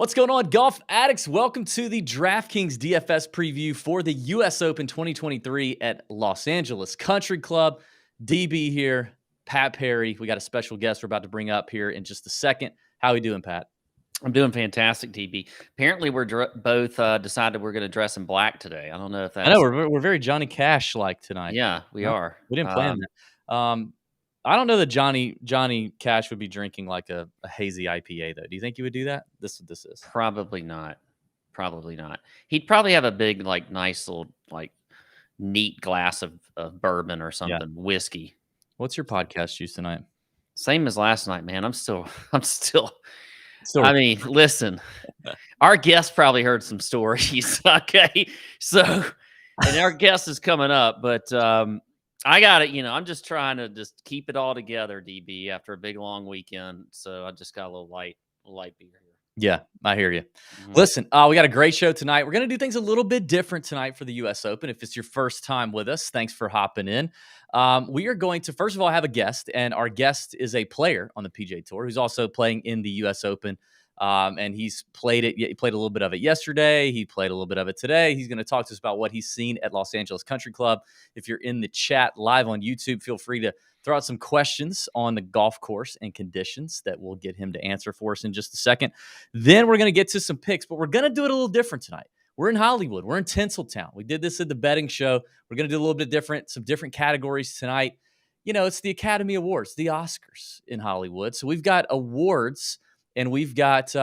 What's going on, golf addicts? Welcome to the DraftKings DFS preview for the U.S. Open 2023 at Los Angeles Country Club. DB here, Pat Perry. We got a special guest we're about to bring up here in just a second. How are we doing, Pat? I'm doing fantastic, DB. Apparently, we're both decided we're going to dress in black today. I don't know if that's... I know we're very Johnny Cash-like tonight. Yeah, we are. We didn't plan that. I don't know that Johnny Cash would be drinking like a hazy IPA, though. Do you think he would do that? This is what this is. Probably not. Probably not. He'd probably have a big, nice little, neat glass of bourbon or something, whiskey. What's your podcast juice tonight? Same as last night, man. I'm still. I mean, listen, our guest probably heard some stories. Okay, so and our guest is coming up, but I got it. I'm just trying to just keep it all together, DB, after a big long weekend. So I just got a little light beer here. Yeah, I hear you. Mm-hmm. Listen, we got a great show tonight. We're going to do things a little bit different tonight for the U.S. Open. If it's your first time with us, thanks for hopping in. We are going to, first of all, have a guest, and our guest is a player on the PGA Tour who's also playing in the U.S. Open. And he's played it. He played a little bit of it yesterday. He played a little bit of it today. He's going to talk to us about what he's seen at Los Angeles Country Club. If you're in the chat live on YouTube, feel free to throw out some questions on the golf course and conditions that we'll get him to answer for us in just a second. Then we're going to get to some picks, but we're going to do it a little different tonight. We're in Hollywood. We're in Tinseltown. We did this at the betting show. We're going to do a little bit different, some different categories tonight. It's the Academy Awards, the Oscars in Hollywood. So we've got awards and we've got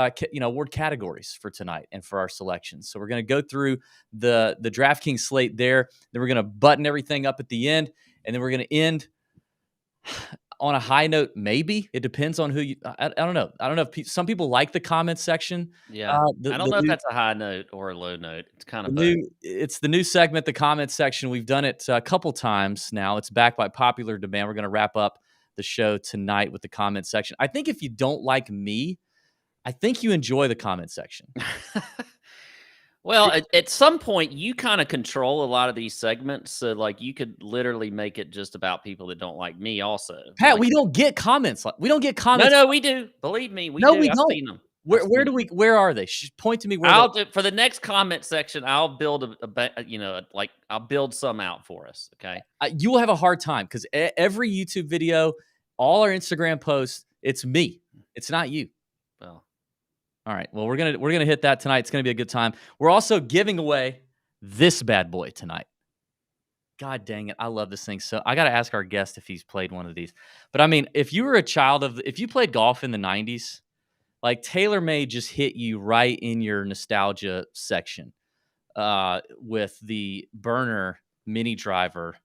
award categories for tonight and for our selections. So we're going to go through the DraftKings slate there. Then we're going to button everything up at the end, and then we're going to end on a high note. Maybe it depends on who you. I don't know. I don't know if some people like the comment section. Yeah, I don't know if that's a high note or a low note. It's kind of it's the new segment, the comment section. We've done it a couple times now. It's back by popular demand. We're going to wrap up the show tonight with the comment section. I think if you don't like me, I think you enjoy the comment section. Well, at some point, you kind of control a lot of these segments. So, you could literally make it just about people that don't like me also. Pat, we don't get comments. We don't get comments. No, we do. Believe me, we do. We don't. I've seen them. Where are they? Point to me where. For the next comment section, I'll build I'll build some out for us. Okay. You will have a hard time because every YouTube video, all our Instagram posts, it's me. It's not you. Well. All right. Well, we're gonna hit that tonight. It's gonna be a good time. We're also giving away this bad boy tonight. God dang it. I love this thing. So I got to ask our guest if he's played one of these. But I mean, if you were a child if you played golf in the 90s, TaylorMade just hit you right in your nostalgia section with the burner mini driver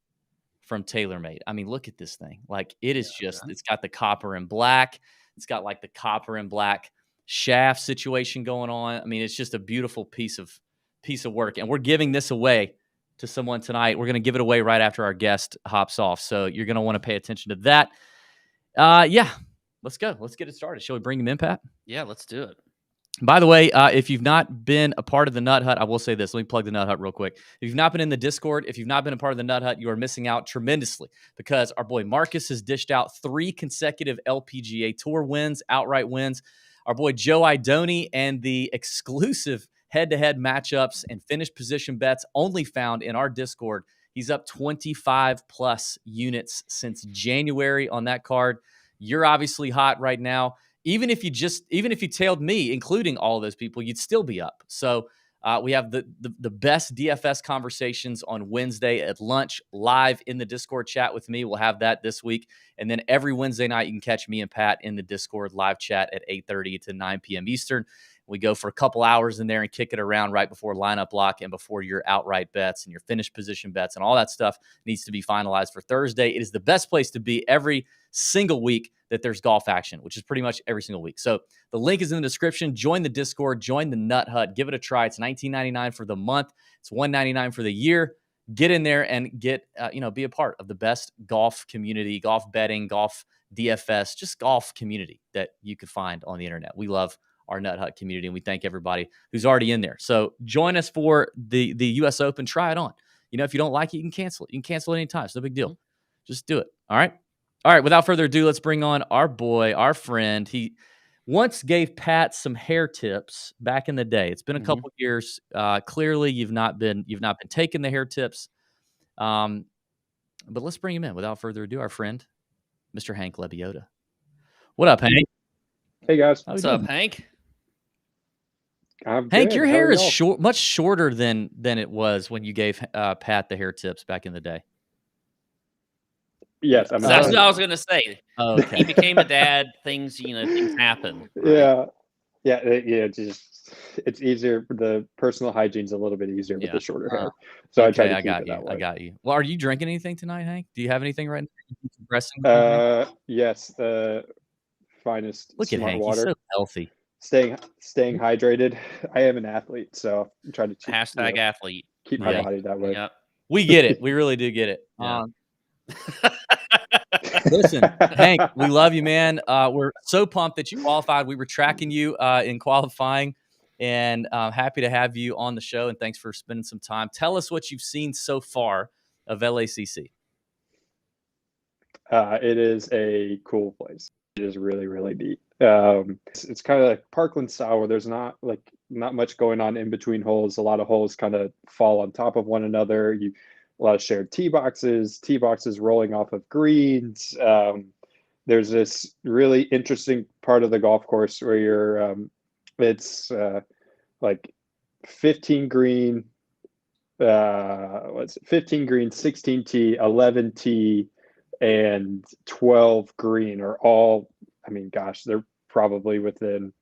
from TaylorMade. I mean, look at this thing. It is it's got the copper and black. It's got the copper and black shaft situation going on. I mean, it's just a beautiful piece of work, and we're giving this away to someone tonight. We're going to give it away right after our guest hops off, so you're going to want to pay attention to that. Let's go. Let's get it started. Shall we bring him in, Pat? Yeah, let's do it. By the way, if you've not been a part of the Nut Hut, I will say this. Let me plug the Nut Hut real quick. If you've not been in the Discord, if you've not been a part of the Nut Hut, you are missing out tremendously because our boy Marcus has dished out 3 consecutive LPGA Tour wins, outright wins. Our boy Joe Idoni and the exclusive head-to-head matchups and finish position bets only found in our Discord. He's up 25-plus units since January on that card. You're obviously hot right now. Even if you tailed me, including all of those people, you'd still be up. So we have the best DFS conversations on Wednesday at lunch live in the Discord chat with me. We'll have that this week. And then every Wednesday night, you can catch me and Pat in the Discord live chat at 8:30 to 9 p.m. Eastern. We go for a couple hours in there and kick it around right before lineup lock and before your outright bets and your finish position bets and all that stuff needs to be finalized for Thursday. It is the best place to be every single week that there's golf action, which is pretty much every single week. So the link is in the description. Join the Discord, join the Nut Hut, give it a try. It's $19.99 for the month. It's $199 for the year. Get in there and get, be a part of the best golf community, golf betting, golf DFS, just golf community that you could find on the internet. We love our Nut Hut community, and we thank everybody who's already in there. So join us for the U.S. Open. Try it on. If you don't like it, you can cancel it. You can cancel it anytime. It's no big deal. Just do it. All right. Without further ado, let's bring on our boy, our friend. once gave Pat some hair tips back in the day. It's been a couple of years. Clearly, you've not been taking the hair tips. But let's bring him in without further ado. Our friend, Mr. Hank Lebioda. What up, Hank? Hey guys. What's up, Hank? I'm Hank, good. your How hair are is y'all? much shorter than it was when you gave Pat the hair tips back in the day. Yes, I'm. That's what I was gonna say. Oh, okay. He became a dad. Things happen. Right? Yeah. Just it's easier. The personal hygiene's a little bit easier with the shorter hair, so I try to keep it that way. I got you. Well, are you drinking anything tonight, Hank? Do you have anything right now? Yes, the finest Look smart at Hank. water. He's so healthy. Staying hydrated. I am an athlete, so I'm trying to athlete. Keep my body that way. Yep. We get it. We really do get it. Yeah. Listen, Hank, we love you, man. We're so pumped that you qualified. We were tracking you in qualifying, and happy to have you on the show. And thanks for spending some time. Tell us what you've seen so far of LACC. It is a cool place. It is really, really neat. It's kind of like Parkland style, where there's not much going on in between holes. A lot of holes kind of fall on top of one another. A lot of shared tee boxes rolling off of greens. There's this really interesting part of the golf course where you're it's like 15 green, 15 green, 16 tee, 11 tee, and 12 green are all, I mean, gosh, they're probably within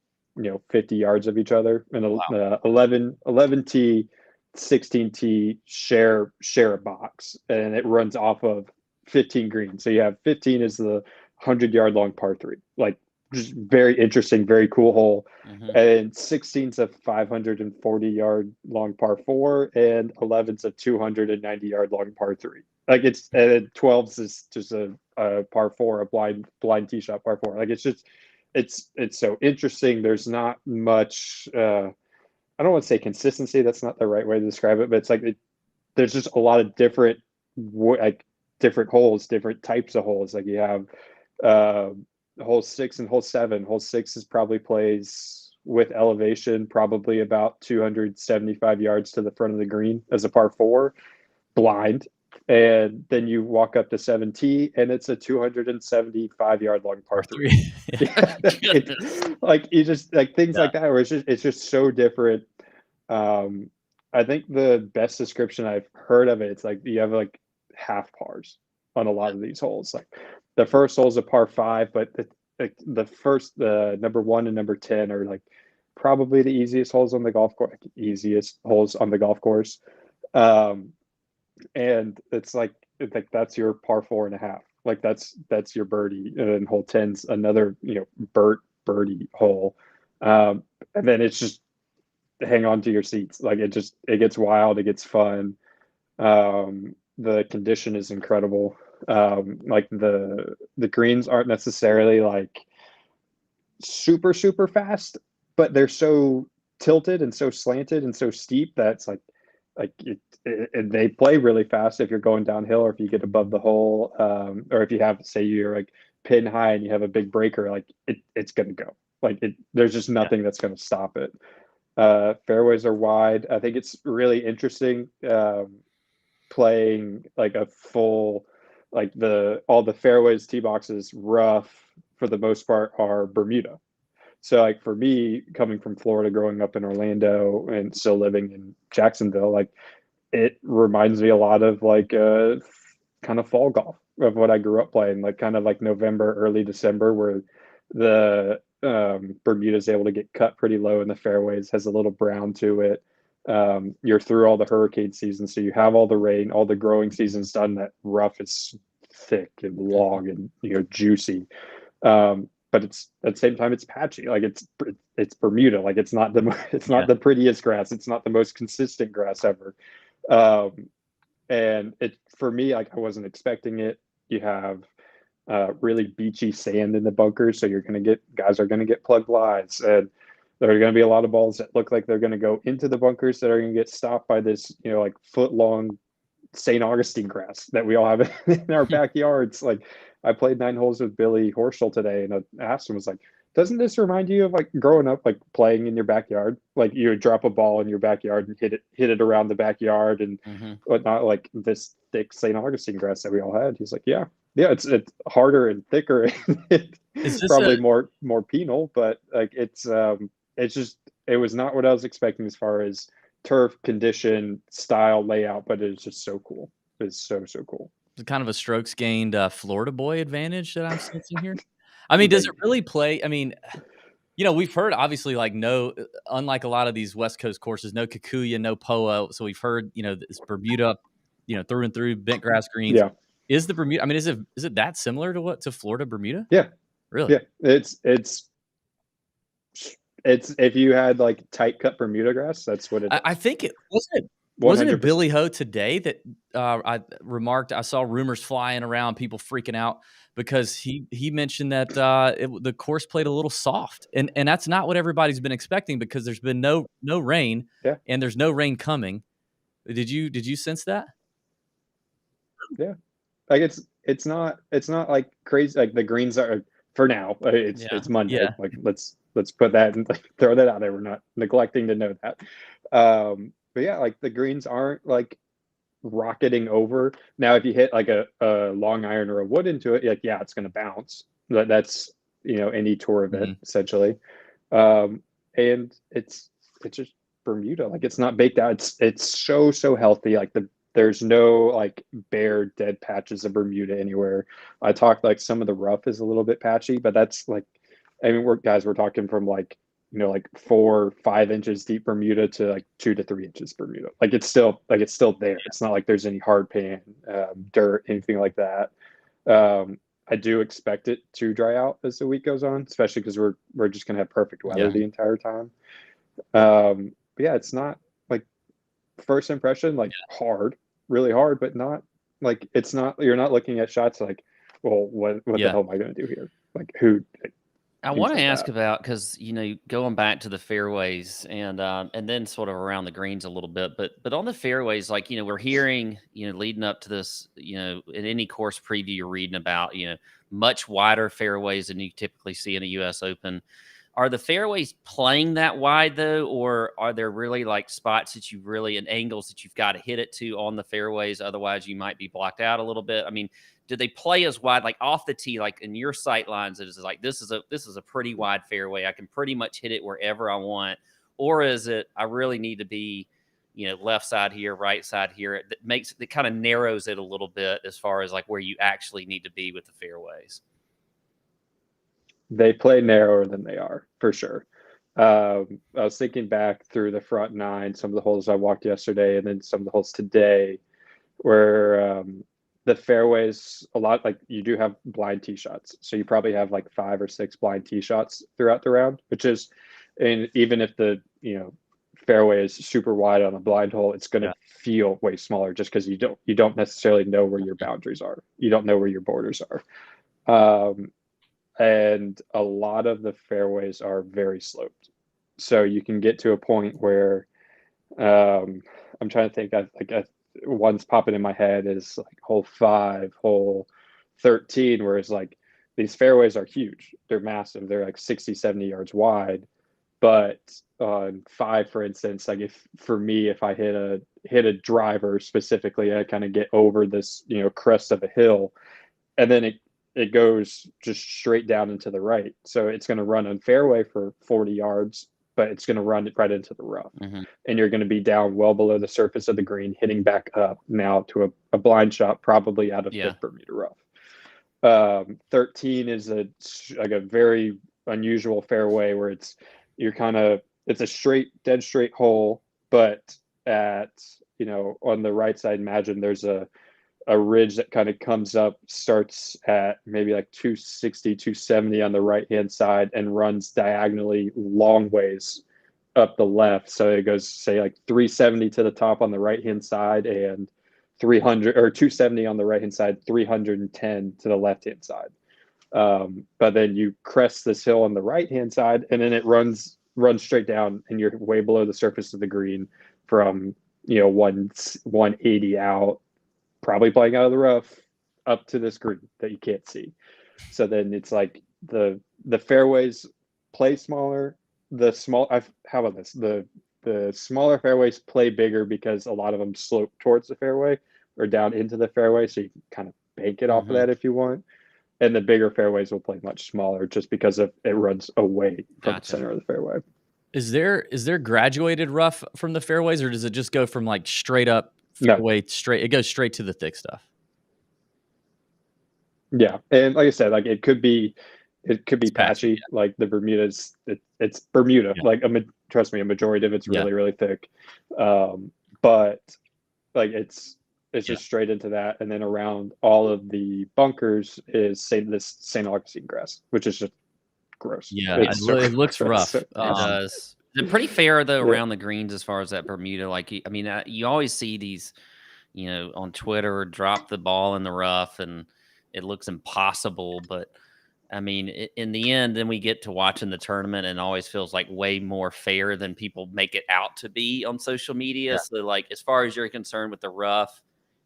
50 yards of each other. And 11 tee, 16 tee share a box, and it runs off of 15 green. So you have 15 is the 100-yard long par 3, like just very interesting, very cool hole. And 16's a 540-yard long par 4, and 11's a 290-yard long par 3. Like it's, and 12's is just a par 4, a blind tee shot par 4. Like it's so interesting. There's not much. I don't want to say consistency. That's not the right way to describe it, but it's like there's just a lot of different holes, different types of holes. Like you have hole 6 and hole 7. Hole 6 is probably plays with elevation, probably about 275 yards to the front of the green as a par 4, blind. And then you walk up to 7T, and it's a 275-yard long par 3. Like you just like things like that, where it's just so different. I think the best description I've heard of it, it's like you have like half pars on a lot of these holes. Like the first hole's a par 5, but the number 1 and number 10 are like probably the easiest holes on the golf course. And it's like that's your par 4.5. Like that's your birdie, and then hole 10's another birdie hole. And then it's just hang on to your seats. Like it gets wild, it gets fun. The condition is incredible. Like the greens aren't necessarily like super fast, but they're so tilted and so slanted and so steep that it's like and they play really fast if you're going downhill, or if you get above the hole, or if you have, say you're like pin high and you have a big breaker, like it's gonna go. Like there's just nothing that's gonna stop it. Fairways are wide. I think it's really interesting playing like a full, like all the fairways, tee boxes, rough for the most part are Bermuda. So like for me, coming from Florida, growing up in Orlando and still living in Jacksonville, like it reminds me a lot of like kind of fall golf of what I grew up playing, like kind of like November, early December, where the Bermuda is able to get cut pretty low in the fairways, has a little brown to it. You're through all the hurricane season, so you have all the rain, all the growing seasons done. That rough is thick and long and juicy. But it's at the same time it's patchy. Like it's Bermuda. Like it's not the prettiest grass. It's not the most consistent grass ever. And it, for me, like I wasn't expecting it. You have really beachy sand in the bunkers, so guys are gonna get plugged lies, and there are going to be a lot of balls that look like they're going to go into the bunkers that are going to get stopped by this like foot long St. Augustine grass that we all have in our backyards. Like I played 9 holes with Billy Horschel today, and I asked him, was like, Doesn't this remind you of like growing up, like playing in your backyard? Like you would drop a ball in your backyard and hit it around the backyard and whatnot, like this thick St. Augustine grass that we all had. He's like, yeah, it's harder and thicker. And it's probably more penal, but like it's just, it was not what I was expecting as far as turf condition, style, layout, but it's just so cool. It's so cool. It's kind of a strokes gained Florida boy advantage that I'm sensing here. I mean, does it really play? I mean, we've heard obviously like unlike a lot of these West Coast courses, no Kikuyu, no POA. So we've heard, this Bermuda, through and through bent grass greens. Yeah. Is the Bermuda? I mean, is it that similar to Florida Bermuda? Yeah. Really? Yeah. It's if you had like tight cut Bermuda grass, that's what it is. I think it wasn't it Billy Ho today that I remarked. I saw rumors flying around, people freaking out because he mentioned that the course played a little soft, and that's not what everybody's been expecting because there's been no rain, and there's no rain coming. Did you sense that? Yeah, like it's not like crazy. Like the greens are for now. It's Monday. Yeah. Like let's put that and throw that out there. We're not neglecting to know that. But yeah, like the greens aren't like rocketing over. Now, if you hit like a long iron or a wood into it, like, yeah, it's going to bounce. That's, any tour event essentially. And it's just Bermuda. Like it's not baked out. It's so healthy. Like there's no like bare dead patches of Bermuda anywhere. I talked like some of the rough is a little bit patchy, but that's like, I mean, we're talking from like, like 4 or 5 inches deep Bermuda to like 2 to 3 inches Bermuda. Like it's still there. Yeah. It's not like there's any hard pan, dirt, anything like that. I do expect it to dry out as the week goes on, especially because we're just gonna have perfect weather the entire time. But yeah, it's not like first impression, like hard, really hard, but not like it's not. You're not looking at shots like, well, what the hell am I gonna do here? Like who? I want to ask about because going back to the fairways and then sort of around the greens a little bit, but on the fairways, like we're hearing leading up to this, in any course preview you're reading about much wider fairways than you typically see in a U.S. Open. Are the fairways playing that wide though, or are there really like spots that you really and angles that you've got to hit it to on the fairways? Otherwise, you might be blocked out a little bit. I mean, do they play as wide, like off the tee, like in your sight lines? It is like this is a pretty wide fairway. I can pretty much hit it wherever I want, or is it I really need to be, left side here, right side here? It kind of narrows it a little bit as far as like where you actually need to be with the fairways. They play narrower than they are, for sure. I was thinking back through the front 9, some of the holes I walked yesterday, and then some of the holes today, where the fairways, a lot, like you do have blind tee shots. So you probably have like 5 or 6 blind tee shots throughout the round, which is, and even if the, fairway is super wide on a blind hole, it's going to feel way smaller just because you don't necessarily know where your boundaries are. You don't know where your borders are. And a lot of the fairways are very sloped. So you can get to a point where I'm trying to think, one's popping in my head is like hole 5, hole 13, where it's like these fairways are huge. They're massive. They're like 60, 70 yards wide. But on 5, for instance, like if I hit a driver specifically, I kind of get over this, crest of a hill, and then it goes just straight down into the right. So it's going to run on fairway for 40 yards, but it's going to run it right into the rough. And you're going to be down well below the surface of the green, hitting back up now to a blind shot, probably out of 5th Bermuda rough. 13 is a very unusual fairway where it's a dead straight hole, but at, on the right side, imagine there's a ridge that kind of comes up, starts at maybe like 260, 270 on the right-hand side and runs diagonally long ways up the left. So it goes, say, like 370 to the top on the right-hand side and 300 or 270 on the right-hand side, 310 to the left-hand side. But then you crest this hill on the right-hand side, and then it runs straight down, and you're way below the surface of the green from 180 out, probably playing out of the rough up to this green that you can't see. So then it's like the fairways play smaller. How about this? The smaller fairways play bigger because a lot of them slope towards the fairway or down into the fairway, so you can kind of bank it off of that if you want. And the bigger fairways will play much smaller just because it runs away from the center of the fairway. Is there graduated rough from the fairways, or does it just go from like straight up fairway straight? It goes straight to the thick stuff. Yeah, and like I said, like it could be patchy. Like the Bermuda's, it's Bermuda. Yeah. Like trust me, a majority of it's really really thick, but like it's just straight into that, and then around all of the bunkers is this St. Augustine grass, which is just gross. Yeah, it looks rough. It does. Is it pretty fair though around the greens as far as that Bermuda? Like, I mean, you always see these, on Twitter, drop the ball in the rough and it looks impossible, but I mean, in the end, then we get to watching the tournament and it always feels like way more fair than people make it out to be on social media. Yeah. So like, as far as you're concerned with the rough,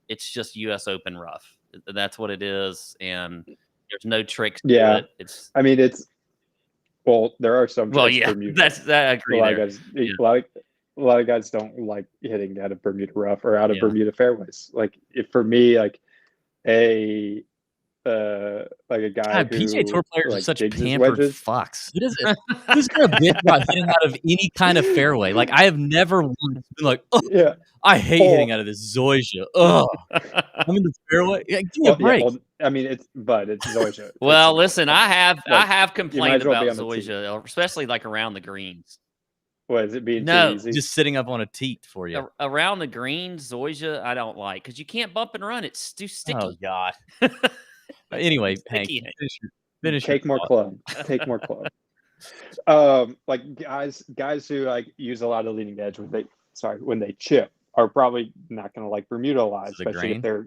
it's just US Open rough. That's what it is. And there's no tricks to it. Well, there are some. Well, yeah, that I agree. A lot of guys don't like hitting out of Bermuda rough or out of Bermuda fairways. Like for me, like a guy who PGA Tour players are such pampered fucks. Who's gonna bitch about hitting out of any kind of fairway? Like I have never once been like, I hate hitting out of this Zoysia. I'm in the fairway. Give me a break. I mean, it's Zoysia. Well, listen, I have complained about Zoysia, especially like around the greens. What is it being too easy? Just sitting up on a teat for you. Around the greens, Zoysia, I don't like because you can't bump and run. It's too sticky. Oh God. Anyway, Hank, finish. Take more club. Take more club. Like guys who like use a lot of leading edge when they chip are probably not going to like Bermuda a lot, especially if they're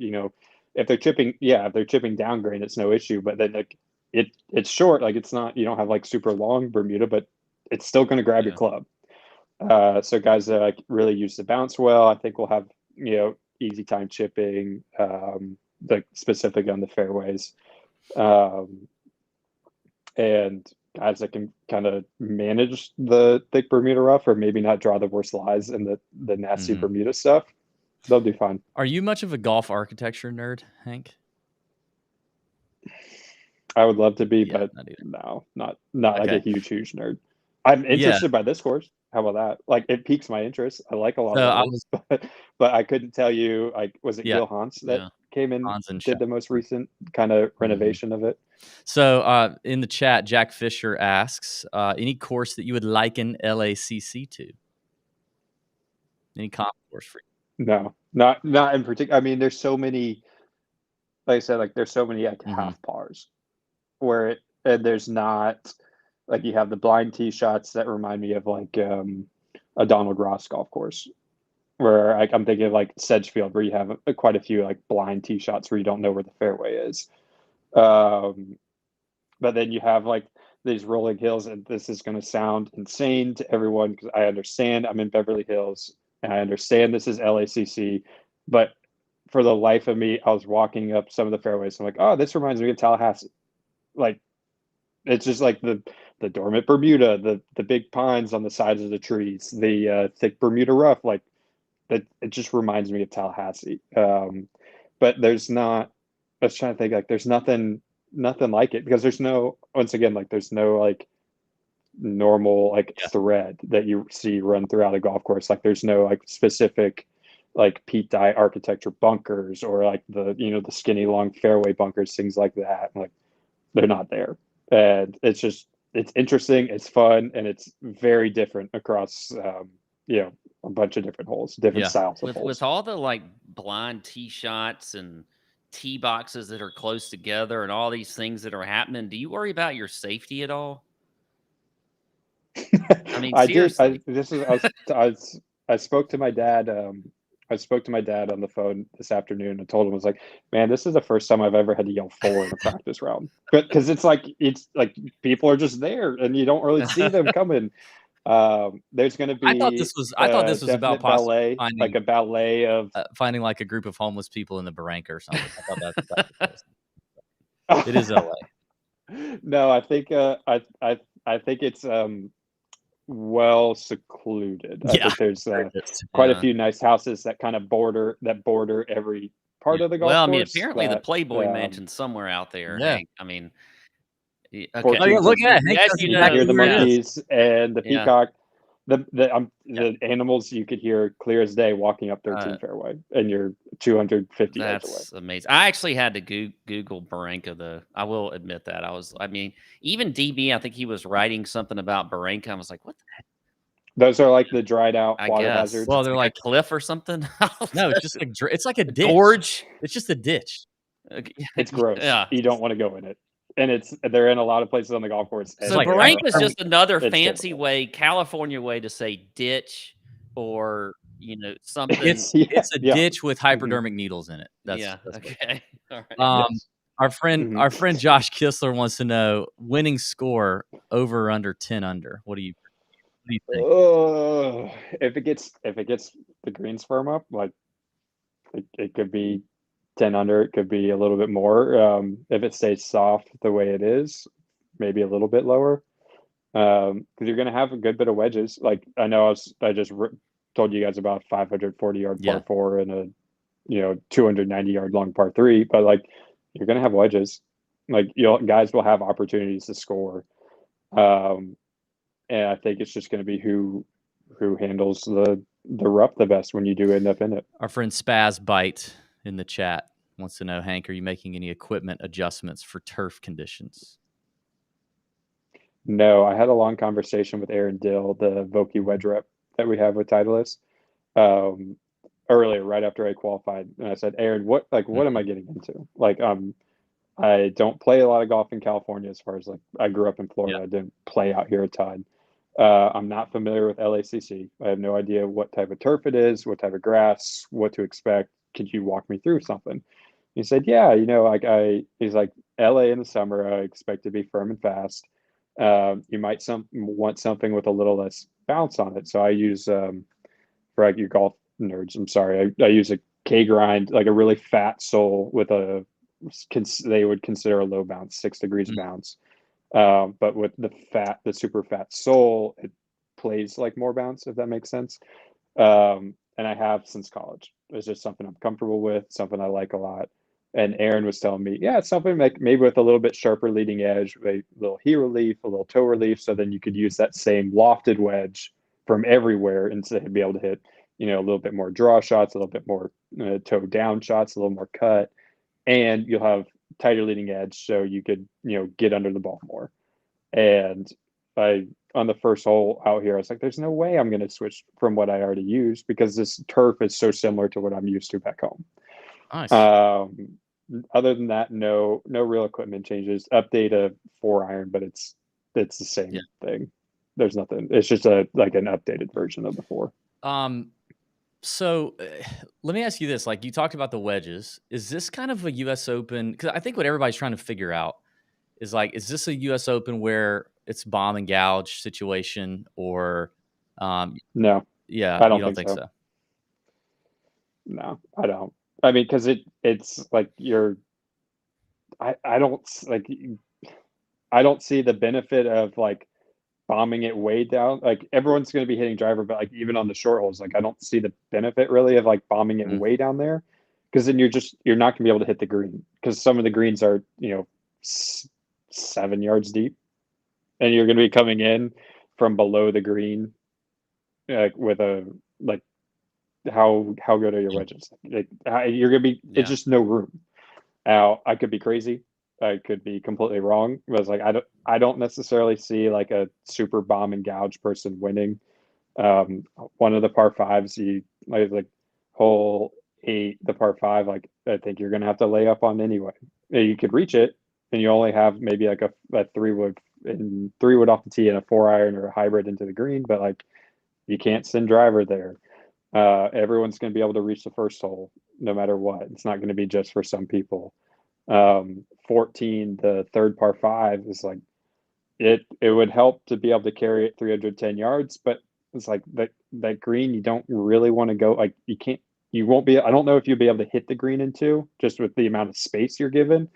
if they're chipping down grain, it's no issue. But then like it's short, like it's not, you don't have like super long Bermuda, but it's still going to grab your club. So guys that like really use the bounce well, I think will have easy time chipping. Like specific on the fairways, and guys that can kind of manage the thick Bermuda rough or maybe not draw the worst lies and the nasty Bermuda stuff, they'll do fine. Are you much of a golf architecture nerd, Hank? I would love to be, but no, not like a huge nerd. I'm interested by this course. How about that? Like it piques my interest. I like a lot of those, but I couldn't tell you. Like, was it Gil Hans that came in and did the most recent kind of renovation of it? So in the chat, Jack Fisher asks, any course that you would liken LACC to? Any comp course for you? No, not in particular. I mean, there's so many. Like I said, like there's so many like half pars, where there's not. Like you have the blind tee shots that remind me of like a Donald Ross golf course, where I'm thinking of like Sedgefield, where you have quite a few like blind tee shots where you don't know where the fairway is. But then you have like these rolling hills, and this is going to sound insane to everyone because I understand I'm in Beverly Hills and I understand this is LACC, but for the life of me, I was walking up some of the fairways. And I'm like, oh, this reminds me of Tallahassee. Like it's just like the dormant Bermuda, the big pines on the sides of the trees, the thick Bermuda rough, like that. It just reminds me of Tallahassee. But there's not. I was trying to think like there's nothing like it because there's no. Once again, like there's no like normal like thread that you see run throughout a golf course. Like there's no like specific like Pete Dye architecture bunkers or like the the skinny long fairway bunkers, things like that. Like they're not there, and it's interesting, it's fun, and it's very different across a bunch of different holes, different styles of holes. With all the like blind tee shots and tee boxes that are close together and all these things that are happening, do you worry about your safety at all? I mean, seriously. I spoke to my dad. I spoke to my dad on the phone this afternoon and told him, I was like, man, this is the first time I've ever had to yell 4 in a practice round. But because it's like people are just there and you don't really see them coming. There's going to be. I thought this was about ballet, like a ballet of finding like a group of homeless people in the Barranca or something. I thought it is LA. No, I think I I think it's well secluded. I think there's quite a few nice houses that kind of border every part of the golf course. Well, I mean, apparently the Playboy Mansion's somewhere out there. Yeah. Hank. I mean, okay. Look at you can hear the monkeys and the peacock. The animals you could hear clear as day walking up 13 fairway, and you're 250 yards away. That's amazing. I actually had to Google Barranca, though. I will admit that. I mean, even DB, I think he was writing something about Barranca. I was like, what the heck? Those are like the dried out water hazards. Well, they're like a cliff or something. No, it's just it's like a ditch. Gorge. It's just a ditch. It's gross. Yeah. You don't want to go in it. And they're in a lot of places on the golf course. So Barranca is just another fancy way, California way to say ditch, or something. It's a ditch with hypodermic needles in it. That's okay. All right. Our friend Josh Kistler wants to know winning score over or under 10 under. What do you think? If it gets the greens firm up, like it could be 10 under, it could be a little bit more. If it stays soft the way it is, maybe a little bit lower. Because you're going to have a good bit of wedges. Like I know I just told you guys about 540 yard par 4 and a 290 yard long par 3, but like you're going to have wedges. Like guys will have opportunities to score. And I think it's just going to be who handles the rough the best when you do end up in it. Our friend Spaz Bite in the chat wants to know, Hank, are you making any equipment adjustments for turf conditions? No, I had a long conversation with Aaron Dill, the Vokey wedge rep that we have with Titleist, earlier, right after I qualified. And I said, Aaron, what am I getting into? Like, I don't play a lot of golf in California as far as like I grew up in Florida. I didn't play out here a ton. I'm not familiar with LACC. I have no idea what type of turf it is, what type of grass, what to expect. Could you walk me through something? He said, yeah, he's like, LA in the summer, I expect to be firm and fast. You might want something with a little less bounce on it. So I use, for like your golf nerds, I'm sorry, I use a K grind, like a really fat sole with they would consider a low bounce, 6 degrees of bounce. But with the super fat sole, it plays like more bounce, if that makes sense. And I have since college. It's just something I'm comfortable with, something I like a lot. And Aaron was telling me, yeah, it's something like maybe with a little bit sharper leading edge, a little heel relief, a little toe relief, so then you could use that same lofted wedge from everywhere and so be able to hit, a little bit more draw shots, a little bit more toe down shots, a little more cut, and you'll have tighter leading edge, so you could, get under the ball more. And on the first hole out here, I was like, there's no way I'm going to switch from what I already use because this turf is so similar to what I'm used to back home. Nice. Other than that, no real equipment changes. Update a 4-iron, but it's the same thing. There's nothing. It's just an updated version of the 4. So let me ask you this. Like you talked about the wedges. Is this kind of a U.S. Open? Because I think what everybody's trying to figure out is like, is this a U.S. Open where it's bomb and gouge situation or no. Yeah, I don't think so. No, I don't. I mean, because it's like I don't see the benefit of like bombing it way down. Like everyone's going to be hitting driver, but like even on the short holes, like I don't see the benefit really of like bombing it way down there, because then you're not going to be able to hit the green because some of the greens are 7 yards deep, and you're going to be coming in from below the green, with a like. How good are your wedges? Like, you're gonna be. It's just no room. Now I could be crazy. I could be completely wrong. But it's like I don't necessarily see like a super bomb and gouge person winning. One of the par 5s, like hole 8, the par 5. Like I think you're gonna have to lay up on anyway. You could reach it, and you only have maybe like a 3-wood off the tee and a 4-iron or a hybrid into the green. But like you can't send driver there. Everyone's going to be able to reach the first hole no matter what. It's not going to be just for some people. 14, the third par 5 is like it would help to be able to carry it 310 yards, but it's like that green, you don't really want to go, like you won't be, I don't know if you'll be able to hit the green into just with the amount of space you're given.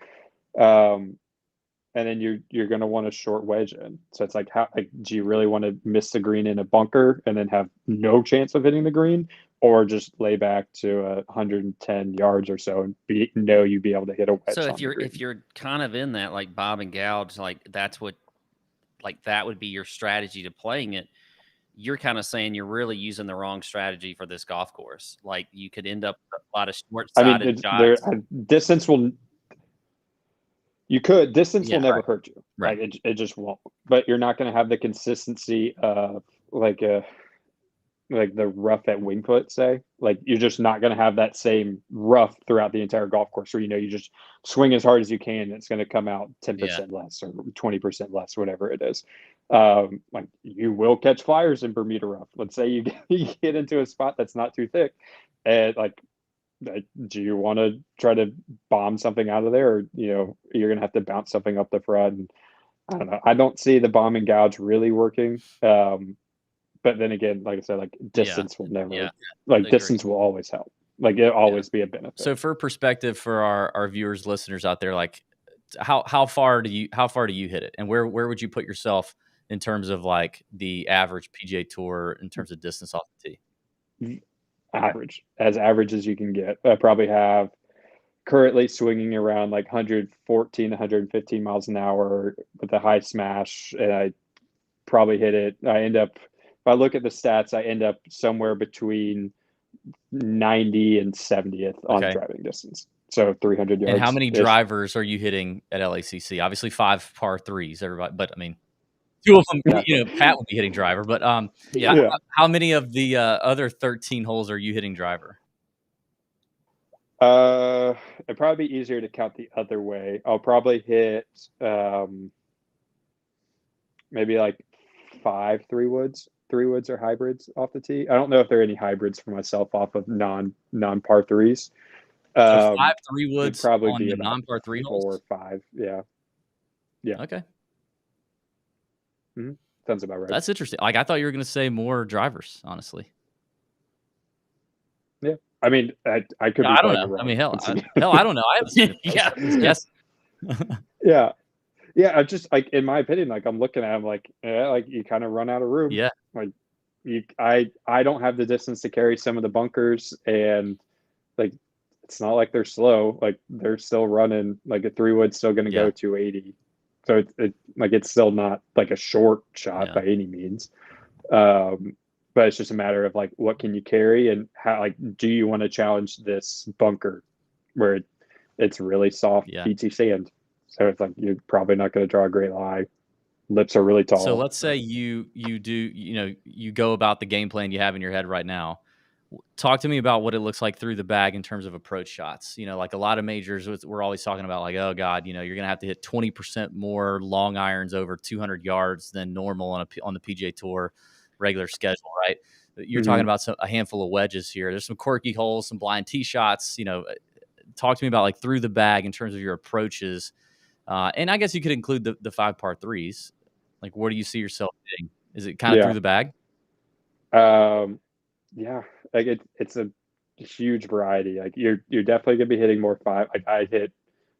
and then you're going to want to short wedge in. So it's like, do you really want to miss the green in a bunker and then have no chance of hitting the green, or just lay back to 110 yards or so and know you'd be able to hit a wedge? So if you're kind of in that like bob and gouge, like that's what, like that would be your strategy to playing it. You're kind of saying you're really using the wrong strategy for this golf course. Like you could end up with a lot of short-sighted shots. Distance will never hurt you. Right. Like it just won't. But you're not going to have the consistency of like the rough at Wingfoot, say. Like you're just not going to have that same rough throughout the entire golf course where, you just swing as hard as you can and it's going to come out 10% less or 20% less, whatever it is. Like you will catch flyers in Bermuda rough. Let's say you get into a spot that's not too thick, and like, do you want to try to bomb something out of there, or you're going to have to bounce something up the front? And I don't know. I don't see the bomb and gouge really working. But then again, like I said, like distance will never, distance will always help. Like it'll always be a benefit. So for perspective for our viewers, listeners out there, like how far do you hit it, and where would you put yourself in terms of like the average PGA Tour in terms of distance off the tee? As average as you can get. I probably have currently swinging around like 114, 115 miles an hour with a high smash, and I probably hit it. If I look at the stats, I end up somewhere between 90 and 70th on driving distance. So 300 yards. And how many drivers are you hitting at LACC? Obviously 5 par 3s, everybody, but I mean, 2 of them, Pat will be hitting driver, but how many of the other 13 holes are you hitting driver? It'd probably be easier to count the other way. I'll probably hit maybe like 5 3-woods. 3-woods or hybrids off the tee. I don't know if there are any hybrids for myself off of non par 3s. So 5 3-woods probably on be the non par 3 holes? 4 or 5. Yeah. Okay. Mm-hmm. Sounds about right. That's interesting. Like I thought you were going to say more drivers, honestly. Yeah. I mean, I could be. I don't know. Wrong. I mean, hell, I don't know. I haven't seen it. Yes. Yeah. Yeah. I just like, in my opinion, like I'm looking at them like, like you kind of run out of room. Yeah. Like I don't have the distance to carry some of the bunkers, and like it's not like they're slow. Like they're still running. Like a 3-wood's still going to go 280. So it's still not like a short shot by any means. But it's just a matter of like, what can you carry, and how, like, do you want to challenge this bunker where it's really soft beachy sand? So it's like, you're probably not going to draw a great lie. Lips are really tall. So let's say you go about the game plan you have in your head right now. Talk to me about what it looks like through the bag in terms of approach shots. Like a lot of majors, we're always talking about like, oh God, you're going to have to hit 20% more long irons over 200 yards than normal on the PGA Tour regular schedule, right? You're talking about a handful of wedges here. There's some quirky holes, some blind tee shots. Talk to me about like through the bag in terms of your approaches. And I guess you could include the 5 par 3s. Like, where do you see yourself hitting? Is it kind of through the bag? Yeah, like it's a huge variety. Like you're definitely gonna be hitting more 5. Like I hit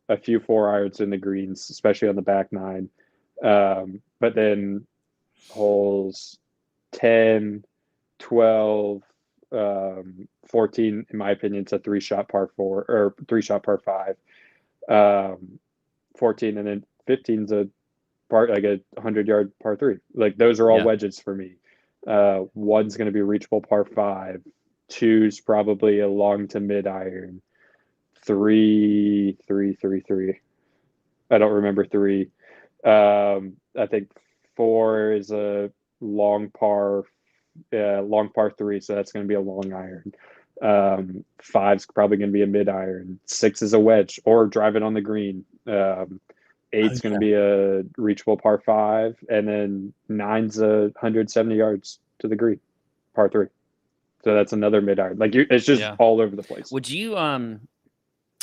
a few 4 irons in the greens, especially on the back 9. But then holes 10, 12, 14, in my opinion, it's a 3-shot par 4 or 3-shot par 5. 14, and then 15's a part like a 100-yard par 3. Like those are all wedges for me. 1's going to be a reachable par 5. 2's probably a long to mid iron. 3. I don't remember 3. I think 4 is a long par 3, so that's going to be a long iron. 5's probably going to be a mid iron. 6 is a wedge or drive it on the green. 8's going to be a reachable par 5, and then 9's 170 yards to the green, par 3. So that's another mid iron. Like it's just all over the place. Would you? I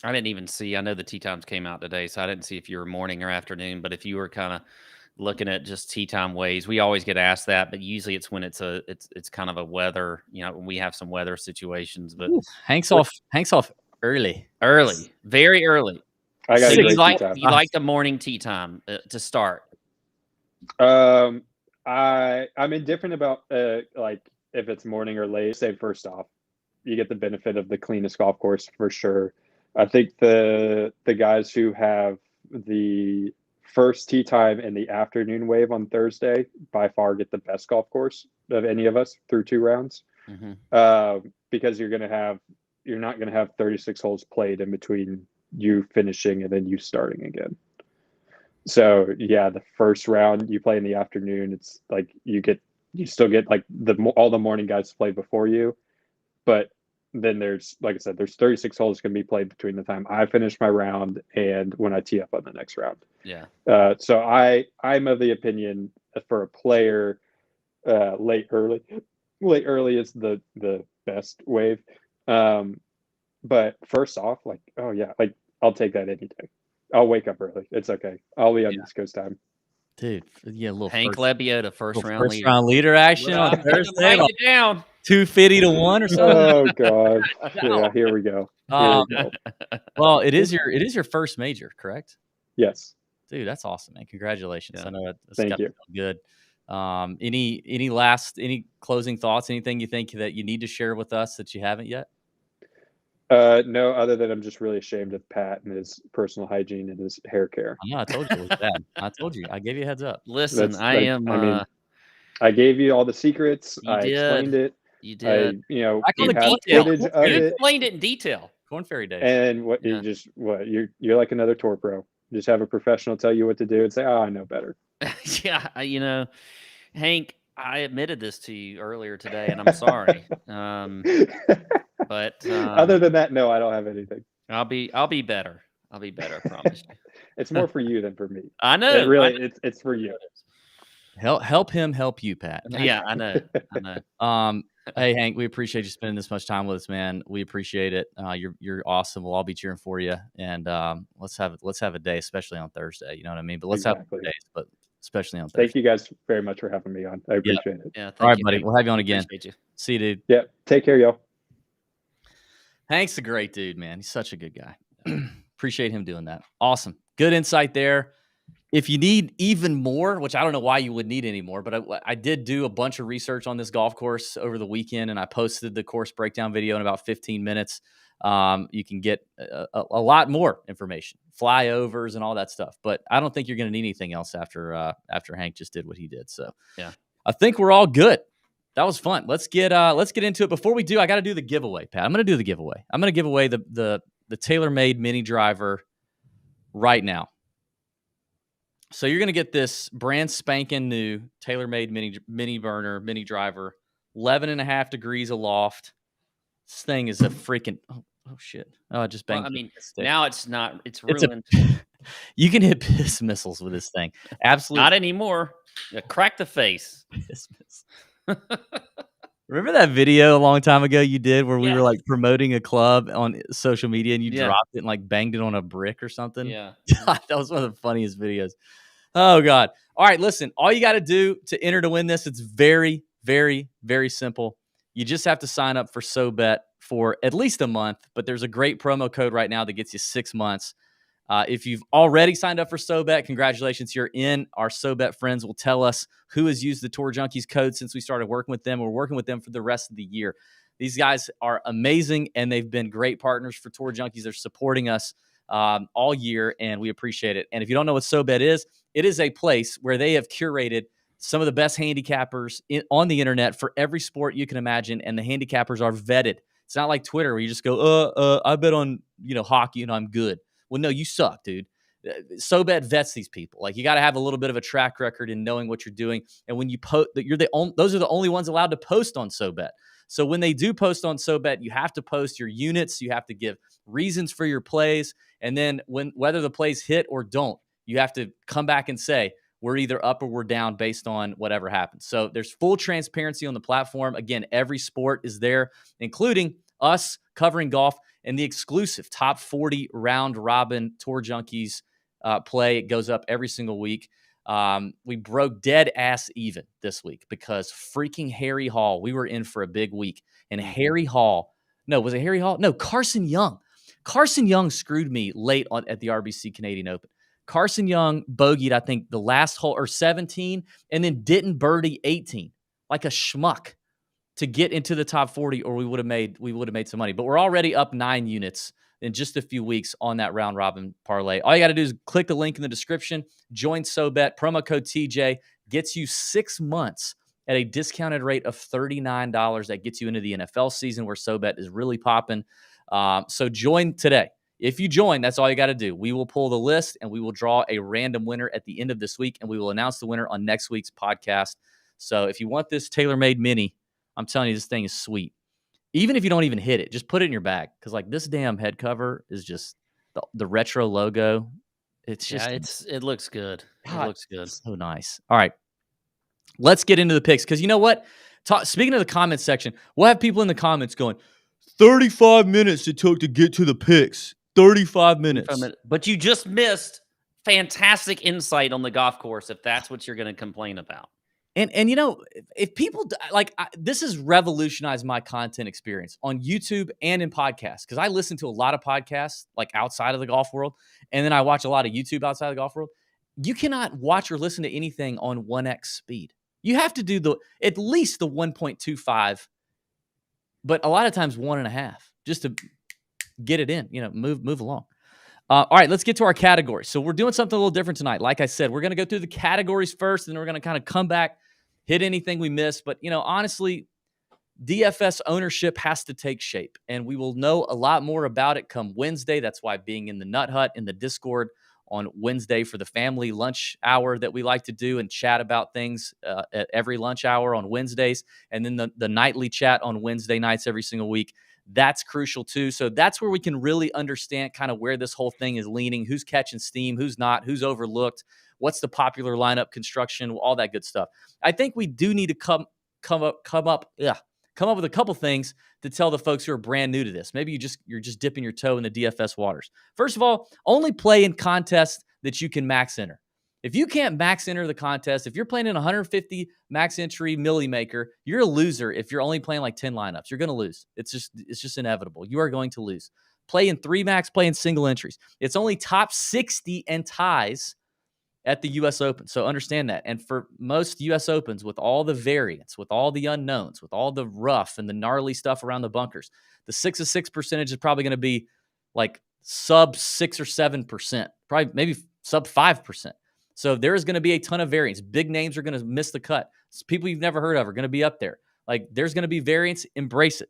didn't even see. I know the tee times came out today, so I didn't see if you were morning or afternoon. But if you were kind of looking at just tee time ways, we always get asked that, but usually it's when it's kind of a weather. When we have some weather situations. But Hank's off early, very early. I got So a great you like tee time. you like the morning tee time to start? I'm indifferent about like if it's morning or late. Say first off, you get the benefit of the cleanest golf course for sure. I think the guys who have the first tee time and the afternoon wave on Thursday by far get the best golf course of any of us through 2 rounds. Because you're not gonna have 36 holes played in between you finishing and then you starting again. So yeah, the first round you play in the afternoon. It's like you still get like all the morning guys to play before you, but then there's, like I said, there's 36 holes can be played between the time I finish my round and when I tee up on the next round. Yeah. So I'm of the opinion that for a player, late early is the best wave. But first off, like, oh yeah, like I'll take that any day. I'll wake up early. It's okay. I'll be on East Coast time. Dude, yeah, a little Hank Lebioda, first round leader action on Thursday. Write it down. 250 to 1 or something. Oh god. Yeah, here we go. Well, it is your first major, correct? Yes. Dude, that's awesome, man. Congratulations. Yeah. I know that's Thank you. Good. Any closing thoughts? Anything you think that you need to share with us that you haven't yet? No, other than I'm just really ashamed of Pat and his personal hygiene and his hair care. I know, I told you it was bad. I told you. I gave you a heads up. Listen, I mean, I gave you all the secrets. I explained it. You did. You have footage of you it. explained it in detail. Corn Ferry Days. And you're like another tour pro. Just have a professional tell you what to do and say, "Oh, I know better." Yeah, Hank, I admitted this to you earlier today, and I'm sorry. But other than that, no, I don't have anything. I'll be better. I'll be better, I promise you. It's more for you than for me. I know. It's for you. Help him help you, Pat. Yeah, I know. Hey Hank, we appreciate you spending this much time with us, man. We appreciate it. You're awesome. We'll all be cheering for you, and let's have a day, especially on Thursday. You know what I mean? But let's have days, but especially on Thursday. Thank you guys very much for having me on. I appreciate it. Yeah. All right, buddy. We'll have you on again. You. See you, dude. Yeah. Take care, y'all. Hank's a great dude, man. He's such a good guy. Appreciate him doing that. Awesome. Good insight there. If you need even more, which I don't know why you would need any more, but I did do a bunch of research on this golf course over the weekend, and I posted the course breakdown video in about 15 minutes. You can get a lot more information, flyovers and all that stuff. But I don't think you're going to need anything else after Hank just did what he did. So yeah, I think we're all good. That was fun. Let's get into it. Before we do, I got to do the giveaway, Pat. I'm going to do the giveaway. I'm going to give away the TaylorMade mini driver right now. So you're going to get this brand spanking new TaylorMade mini burner, mini driver, 11.5 degrees aloft. This thing is a freaking oh shit. Oh, I just banged. Well, I mean, now it's not. It's ruined. You can hit piss missiles with this thing. Absolutely not anymore. You crack the face. Piss missile. Remember that video a long time ago you did where we were like promoting a club on social media and you dropped it and like banged it on a brick or something? Yeah. That was one of the funniest videos. Oh, God. All right, listen, all you got to do to enter to win this, it's very, very, very simple. You just have to sign up for SoBet for at least a month, but there's a great promo code right now that gets you 6 months. If you've already signed up for SoBet, congratulations, you're in. Our SoBet friends will tell us who has used the Tour Junkies code since we started working with them. We're working with them for the rest of the year. These guys are amazing, and they've been great partners for Tour Junkies. They're supporting us all year, and we appreciate it. And if you don't know what SoBet is, it is a place where they have curated some of the best handicappers on the internet for every sport you can imagine, and the handicappers are vetted. It's not like Twitter where you just go, I bet on hockey and I'm good. Well, no, you suck, dude. SoBet vets these people. Like, you got to have a little bit of a track record in knowing what you're doing. And when you post, those are the only ones allowed to post on SoBet. So when they do post on SoBet, you have to post your units. You have to give reasons for your plays. And then whether the plays hit or don't, you have to come back and say, we're either up or we're down based on whatever happens. So there's full transparency on the platform. Again, every sport is there, including us covering golf and the exclusive top 40 round robin Tour Junkies play. It goes up every single week. We broke dead ass even this week because freaking Harry Hall, we were in for a big week. And Harry Hall, no, was it Harry Hall? No, Carson Young. Carson Young screwed me late at the RBC Canadian Open. Carson Young bogeyed, I think, the last hole or 17 and then didn't birdie 18 like a schmuck to get into the top 40, or we would have made some money. But we're already up 9 units in just a few weeks on that round robin parlay. All you got to do is click the link in the description, join SoBet, promo code TJ gets you 6 months at a discounted rate of $39. That gets you into the NFL season where SoBet is really popping. So join today. If you join, that's all you got to do. We will pull the list and we will draw a random winner at the end of this week, and we will announce the winner on next week's podcast. So if you want this tailor-made mini, I'm telling you, this thing is sweet. Even if you don't even hit it, just put it in your bag, because like this damn head cover is just the retro logo. It's just it looks good. God, it looks good. So nice. All right, let's get into the picks, because you know what? Speaking of the comments section, we'll have people in the comments going, 35 minutes it took to get to the picks. 35 minutes. But you just missed fantastic insight on the golf course if that's what you're going to complain about. And you know, if people like this has revolutionized my content experience on YouTube and in podcasts, because I listen to a lot of podcasts like outside of the golf world, and then I watch a lot of YouTube outside of the golf world. You cannot watch or listen to anything on 1x speed. You have to do at least the 1.25, but a lot of times 1.5, just to get it in, move along. All right, let's get to our categories. So we're doing something a little different tonight. Like I said, we're going to go through the categories first, and then we're going to kind of come back, hit anything we missed. But, honestly, DFS ownership has to take shape, and we will know a lot more about it come Wednesday. That's why being in the Nut Hut, in the Discord on Wednesday for the family lunch hour that we like to do and chat about things at every lunch hour on Wednesdays, and then the nightly chat on Wednesday nights every single week. That's crucial too. So that's where we can really understand kind of where this whole thing is leaning, who's catching steam, who's not, who's overlooked, what's the popular lineup construction, all that good stuff. I think we do need to come up with a couple things to tell the folks who are brand new to this. Maybe you're just dipping your toe in the DFS waters. First of all, only play in contests that you can max enter. If you can't max enter the contest, if you're playing in 150 max entry milli maker, you're a loser. If you're only playing like 10 lineups, you're going to lose. It's just inevitable. You are going to lose. Play in 3 max, play in single entries. It's only top 60 and ties at the U.S. Open. So understand that. And for most U.S. Opens, with all the variants, with all the unknowns, with all the rough and the gnarly stuff around the bunkers, the 6 of 6 percentage is probably going to be like sub 6 or 7%, probably maybe sub 5%. So there is going to be a ton of variance. Big names are going to miss the cut. People you've never heard of are going to be up there. Like, there's going to be variance. Embrace it.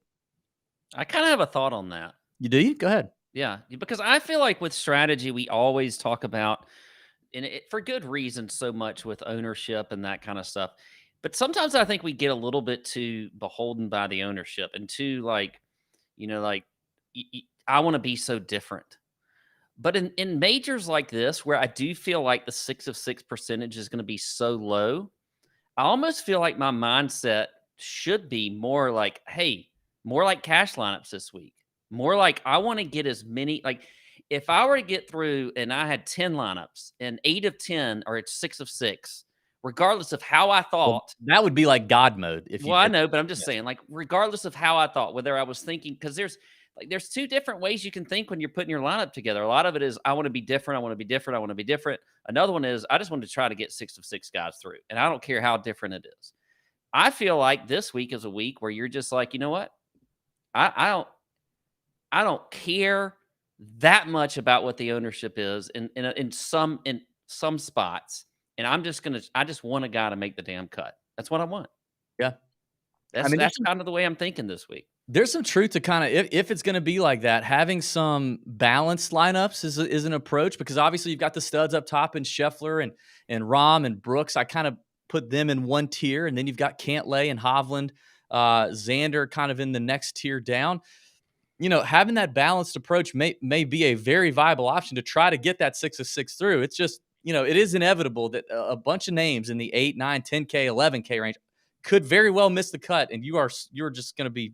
I kind of have a thought on that. You do? Go ahead. Yeah, because I feel like with strategy, we always talk about, and for good reason, so much with ownership and that kind of stuff. But sometimes I think we get a little bit too beholden by the ownership and too I want to be so different. But in majors like this, where I do feel like the 6 of 6 percentage is going to be so low, I almost feel like my mindset should be more like, hey, more like cash lineups this week. More like I want to get as many, like if I were to get through and I had 10 lineups and 8 of 10 are at 6 of 6, regardless of how I thought. Well, that would be like God mode. I know, but I'm just saying, like, regardless of how I thought, whether I was thinking, because there's 2 different ways you can think when you're putting your lineup together. A lot of it is, I want to be different. I want to be different. I want to be different. Another one is, I just want to try to get 6 of 6 guys through. And I don't care how different it is. I feel like this week is a week where you're just like, you know what? I don't care that much about what the ownership is in some spots. And I just want a guy to make the damn cut. That's what I want. Yeah. That's kind of the way I'm thinking this week. There's some truth to kind of, if it's going to be like that, having some balanced lineups is an approach, because obviously you've got the studs up top in Scheffler and Rahm and Brooks. I kind of put them in one tier, and then you've got Cantlay and Hovland, Xander kind of in the next tier down. Having that balanced approach may be a very viable option to try to get that 6 of 6 through. It's just, it is inevitable that a bunch of names in the 8, 9, 10K, 11K range could very well miss the cut, and you're just going to be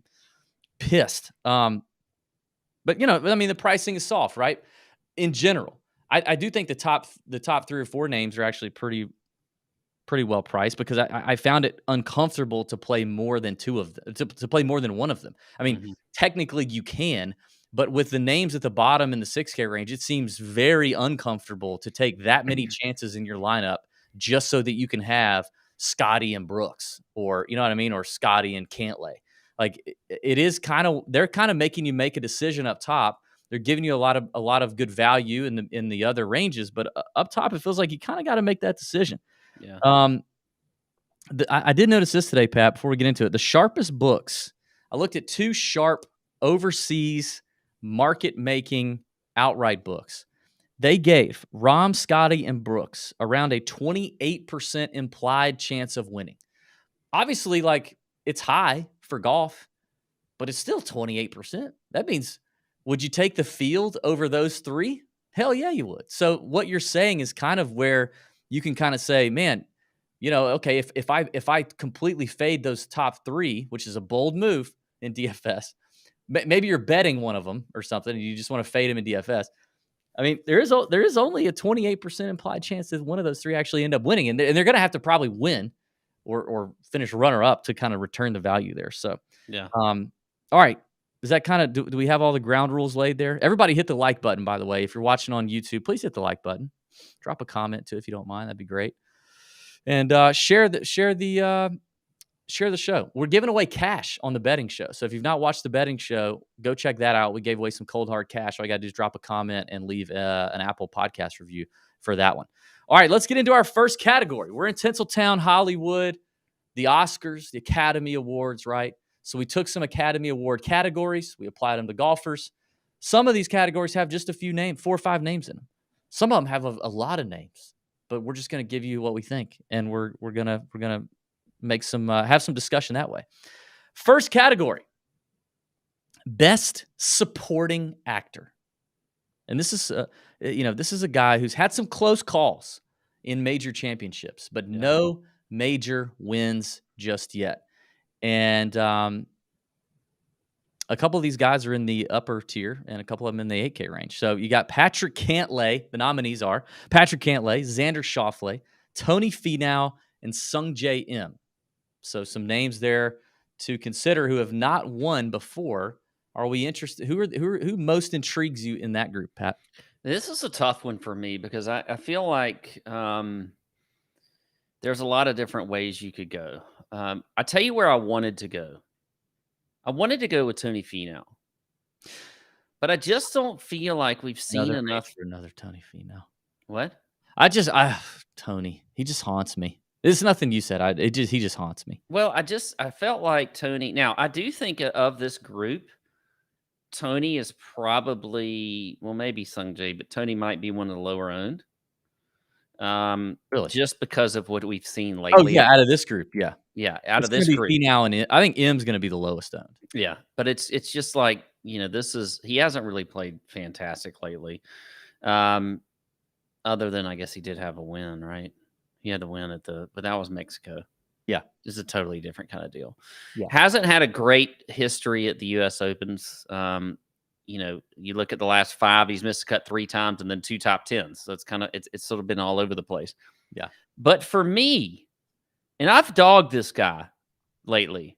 pissed. But the pricing is soft, right? In general, I do think the top 3 or 4 names are actually pretty well priced, because I found it uncomfortable to play more than 2 of them, to play more than one of them. I mean, technically you can, But with the names at the bottom in the 6K range, it seems very uncomfortable to take that many chances in your lineup just so that you can have Scotty and Brooks, or you know what I mean, or Scotty and Cantlay. Like it is kind of, they're kind of making you make a decision up top. They're giving you a lot of good value in the other ranges, but up top it feels like you kind of got to make that decision. Yeah. I did notice this today, Pat. Before we get into it, the sharpest books. I looked at 2 sharp overseas market making outright books. They gave Rahm, Scotty, and Brooks around a 28% implied chance of winning. Obviously, like, it's high for golf, but it's still 28%. That means, would you take the field over those 3? Hell yeah, you would. So what you're saying is kind of where you can kind of say, man, you know, okay, if I completely fade those top 3, which is a bold move in DFS, maybe you're betting one of them or something, and you just want to fade him in DFS. I mean, there is only a 28% implied chance that one of those 3 actually end up winning, and they're going to have to probably win or finish runner up to kind of return the value there. So, yeah. All right. Is that kind of, do we have all the ground rules laid there? Everybody hit the like button, by the way. If you're watching on YouTube, please hit the like button. Drop a comment too if you don't mind. That'd be great. And share the show. We're giving away cash on the betting show. So if you've not watched the betting show, go check that out. We gave away some cold hard cash. All you got to do is drop a comment and leave an Apple Podcast review for that one. All right, let's get into our first category. We're in Tinseltown, Hollywood, the Oscars, the Academy Awards, right? So we took some Academy Award categories. We applied them to golfers. Some of these categories have just a few names, 4 or 5 names in them. Some of them have a lot of names, but we're just going to give you what we think, and we're gonna make some have some discussion that way. First category: Best Supporting Actor, and this is this is a guy who's had some close calls in major championships, but no major wins just yet. And a couple of these guys are in the upper tier, and a couple of them in the 8K range. So you got Patrick Cantlay. The nominees are Patrick Cantlay, Xander Schauffele, Tony Finau, and Sungjae Im. So some names there to consider who have not won before. Are we interested? Who most intrigues you in that group, Pat? This is a tough one for me because I feel like there's a lot of different ways you could go. I tell you where I wanted to go. I wanted to go with Tony Finau, but I just don't feel like we've seen enough. Another Tony Finau. What? Tony. He just haunts me. There's nothing you said. He just haunts me. Well, I felt like Tony. Now I do think of this group, Tony is probably, well, maybe Sungjae, but Tony might be one of the lower owned. Really? Just because of what we've seen lately. Oh yeah, out of this group, yeah. Yeah, out of this group. Finau and I think Im's going to be the lowest owned. Yeah, but it's just like, he hasn't really played fantastic lately. Other than I guess he did have a win, right? He had the win but that was Mexico. Yeah. It's a totally different kind of deal. Yeah. Hasn't had a great history at the US Opens. You look at the last 5, he's missed a cut 3 times and then 2 top 10s. So it's sort of been all over the place. Yeah. But for me, and I've dogged this guy lately,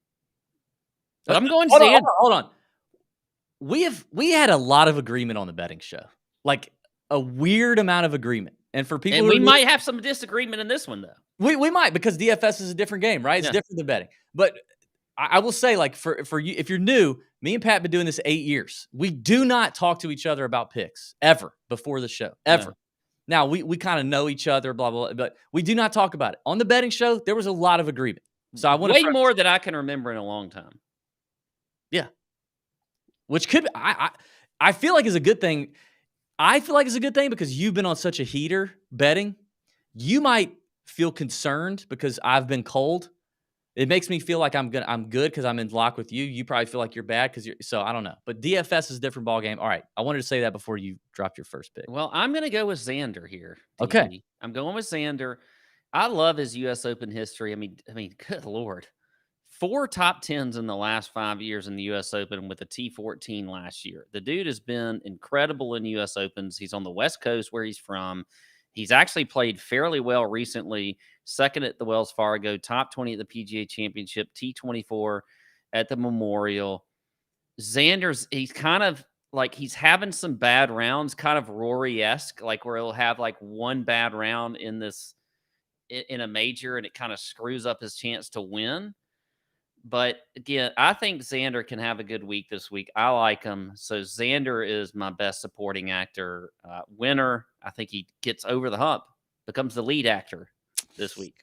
but I'm going Xander. Hold on. We had a lot of agreement on the betting show, like a weird amount of agreement. And for people, and we might have some disagreement in this one though. We might, because DFS is a different game, right? It's different than betting. But I will say, like, for you, if you're new, me and Pat have been doing this 8 years. We do not talk to each other about picks ever before the show, ever. Now, we kind of know each other, blah, blah, but we do not talk about it. On the betting show, there was a lot of agreement. So I want way more than I can remember in a long time. Yeah. Which could, I feel like is a good thing. I feel like it's a good thing because you've been on such a heater betting. You might feel concerned because I've been cold. It makes me feel like I'm good because I'm in lock with you. You probably feel like you're bad so I don't know. But DFS is a different ballgame. All right. I wanted to say that before you dropped your first pick. Well, I'm going to go with Xander here. DP. Okay. I'm going with Xander. I love his US Open history. I mean, good Lord. 4 top 10s in the last 5 years in the US Open with a T14 last year. The dude has been incredible in US Opens. He's on the West Coast where he's from. He's actually played fairly well recently. Second at the Wells Fargo, top 20 at the PGA Championship, T24 at the Memorial. Xander's, he's kind of like he's having some bad rounds, kind of Rory-esque, like where he'll have like one bad round in a major and it kind of screws up his chance to win. But again, I think Xander can have a good week this week. I like him. So Xander is my best supporting actor winner. I think he gets over the hump, becomes the lead actor this week.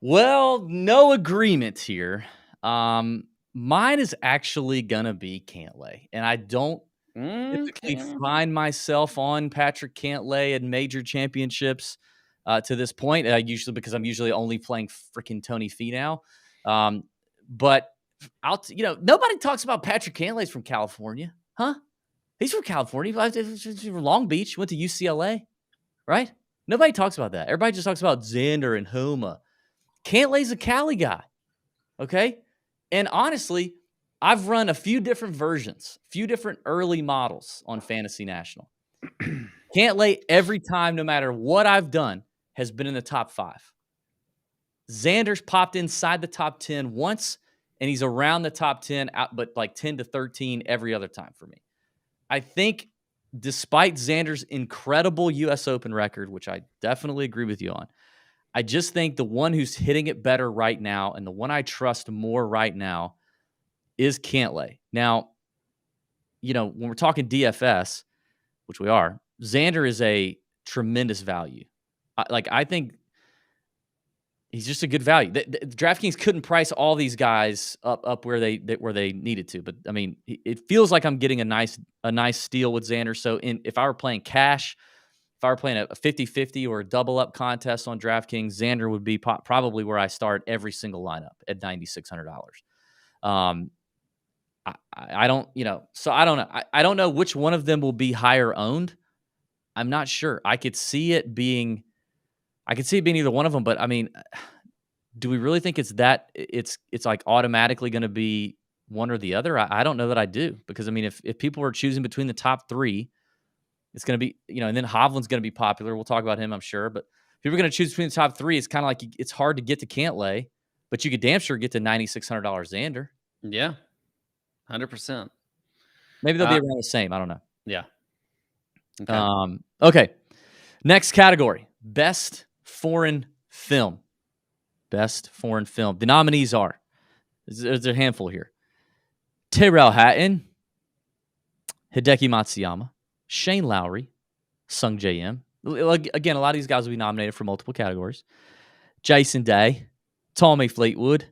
Well, no agreement here. Mine is actually gonna be Cantlay, and I don't typically find myself on Patrick Cantlay in major championships to this point. Usually because I'm usually only playing freaking Tony Finau. But nobody talks about Patrick Cantlay's from California, huh? He's from California. He's from Long Beach. Went to UCLA, right? Nobody talks about that. Everybody just talks about Xander and Homa. Cantlay's a Cali guy, okay? And honestly, I've run a few different versions, a few different early models on Fantasy National. Cantlay every time, no matter what I've done, has been in the top 5. Xander's popped inside the top 10 once, and he's around the top 10, but like 10 to 13 every other time for me. I think despite Xander's incredible U.S. Open record, which I definitely agree with you on, I just think the one who's hitting it better right now and the one I trust more right now is Cantlay. Now, when we're talking DFS, which we are, Xander is a tremendous value. I think he's just a good value. The DraftKings couldn't price all these guys up where they needed to, but I mean, it feels like I'm getting a nice steal with Xander. So if I were playing cash, if I were playing a 50-50 or a double up contest on DraftKings, Xander would be probably where I start every single lineup at $9,600. I don't, so I don't know. I don't know which one of them will be higher owned. I'm not sure. I could see it being either one of them, but I mean, do we really think it's like automatically going to be one or the other? I don't know that I do, because I mean, if people are choosing between the top 3, it's going to be, and then Hovland's going to be popular. We'll talk about him, I'm sure. But if people are going to choose between the top 3, it's kind of like it's hard to get to Cantlay, but you could damn sure get to $9,600 Xander. Yeah, 100%. Maybe they'll be around the same. I don't know. Yeah. Okay. Okay. Next category: best foreign film. Best foreign film. The nominees are, there's a handful here: Tyrrell Hatton, Hideki Matsuyama, Shane Lowry, Sung J M. Again, a lot of these guys will be nominated for multiple categories: Jason Day, Tommy Fleetwood,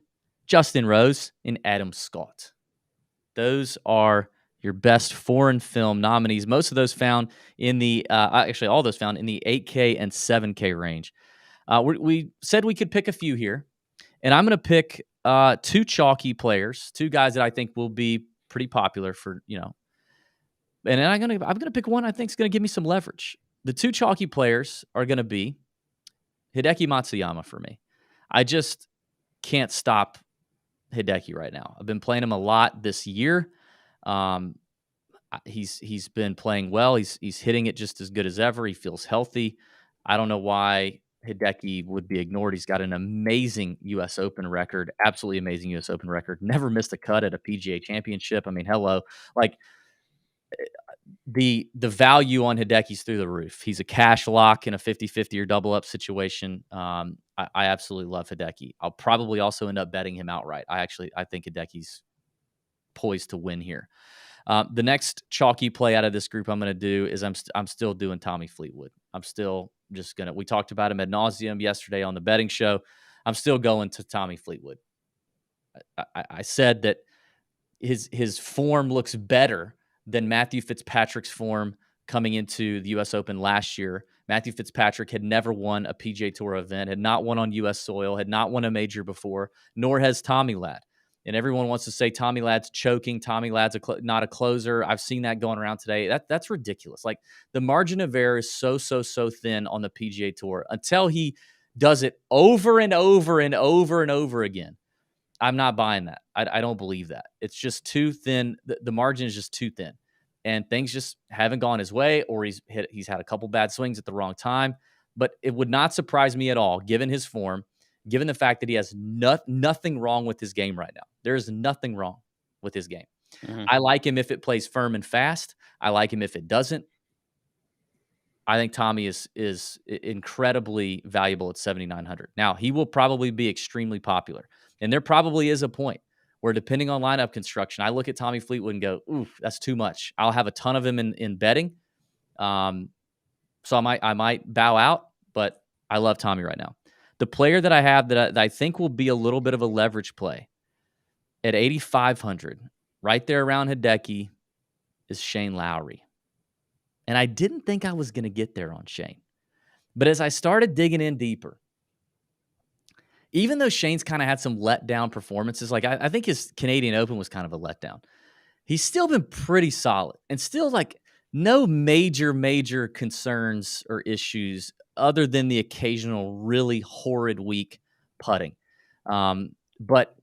Justin Rose, and Adam Scott. Those are your best foreign film nominees. Most of those found in the actually all those found in the 8K and 7K range. We said we could pick a few here, and I'm going to pick 2 chalky players, 2 guys that I think will be pretty popular for, and then I'm going to pick one I think is going to give me some leverage. The 2 chalky players are going to be Hideki Matsuyama for me. I just can't stop Hideki right now. I've been playing him a lot this year. He's been playing well. He's hitting it just as good as ever. He feels healthy. I don't know why Hideki would be ignored. He's got an amazing U.S. Open record, absolutely amazing U.S. Open record. Never missed a cut at a PGA Championship. I mean, hello, like the value on Hideki's through the roof. He's a cash lock in a 50-50 or double up situation. I absolutely love Hideki. I'll probably also end up betting him outright. I think Hideki's poised to win here. The next chalky play out of this group I'm going to do is I'm still doing Tommy Fleetwood. I'm still just going to, we talked about him ad nauseum yesterday on the betting show. I'm still going to Tommy Fleetwood. I said that his form looks better than Matthew Fitzpatrick's form coming into the U.S. Open last year. Matthew Fitzpatrick had never won a PGA Tour event, had not won on U.S. soil, had not won a major before, nor has Tommy Ladd. And everyone wants to say Tommy Ladd's choking, Tommy Ladd's not a closer. I've seen that going around today. That's ridiculous. Like, the margin of error is so thin on the PGA Tour until he does it over and over and over and over again. I'm not buying that. I don't believe that. It's just too thin. The margin is just too thin. And things just haven't gone his way, or he's had a couple bad swings at the wrong time. But it would not surprise me at all, given his form, given the fact that he has nothing wrong with his game right now. There is nothing wrong with his game. I like him if it plays firm and fast. I like him if it doesn't. I think Tommy is incredibly valuable at 7,900. Now, he will probably be extremely popular. And there probably is a point where, depending on lineup construction, I look at Tommy Fleetwood and go, oof, that's too much. I'll have a ton of him in betting. So I might bow out, but I love Tommy right now. The player that I have that I think will be a little bit of a leverage play at 8,500, right there around Hideki, is Shane Lowry. And I didn't think I was going to get there on Shane. But as I started digging in deeper, even though Shane's kind of had some letdown performances, like I think his Canadian Open was kind of a letdown, he's still been pretty solid and still like no major concerns or issues other than the occasional really horrid week putting. But,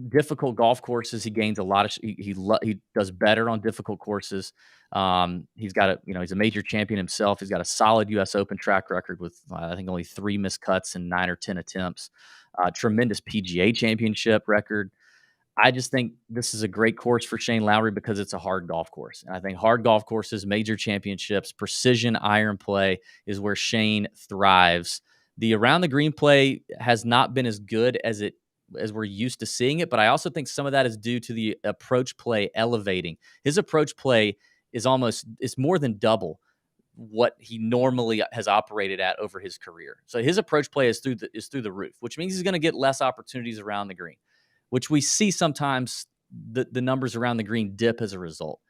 difficult golf courses, he gains a lot of. He does better on difficult courses. He's got he's a major champion himself. He's got a solid U.S. Open track record with I think only 3 missed cuts and 9 or 10 attempts. Tremendous PGA Championship record. I just think this is a great course for Shane Lowry because it's a hard golf course. And I think hard golf courses, major championships, precision iron play is where Shane thrives. The around the green play has not been as good as we're used to seeing it, but I also think some of that is due to the approach play elevating. His approach play is more than double what he normally has operated at over his career. So his approach play is through the roof, which means he's going to get less opportunities around the green, which we see sometimes the numbers around the green dip as a result.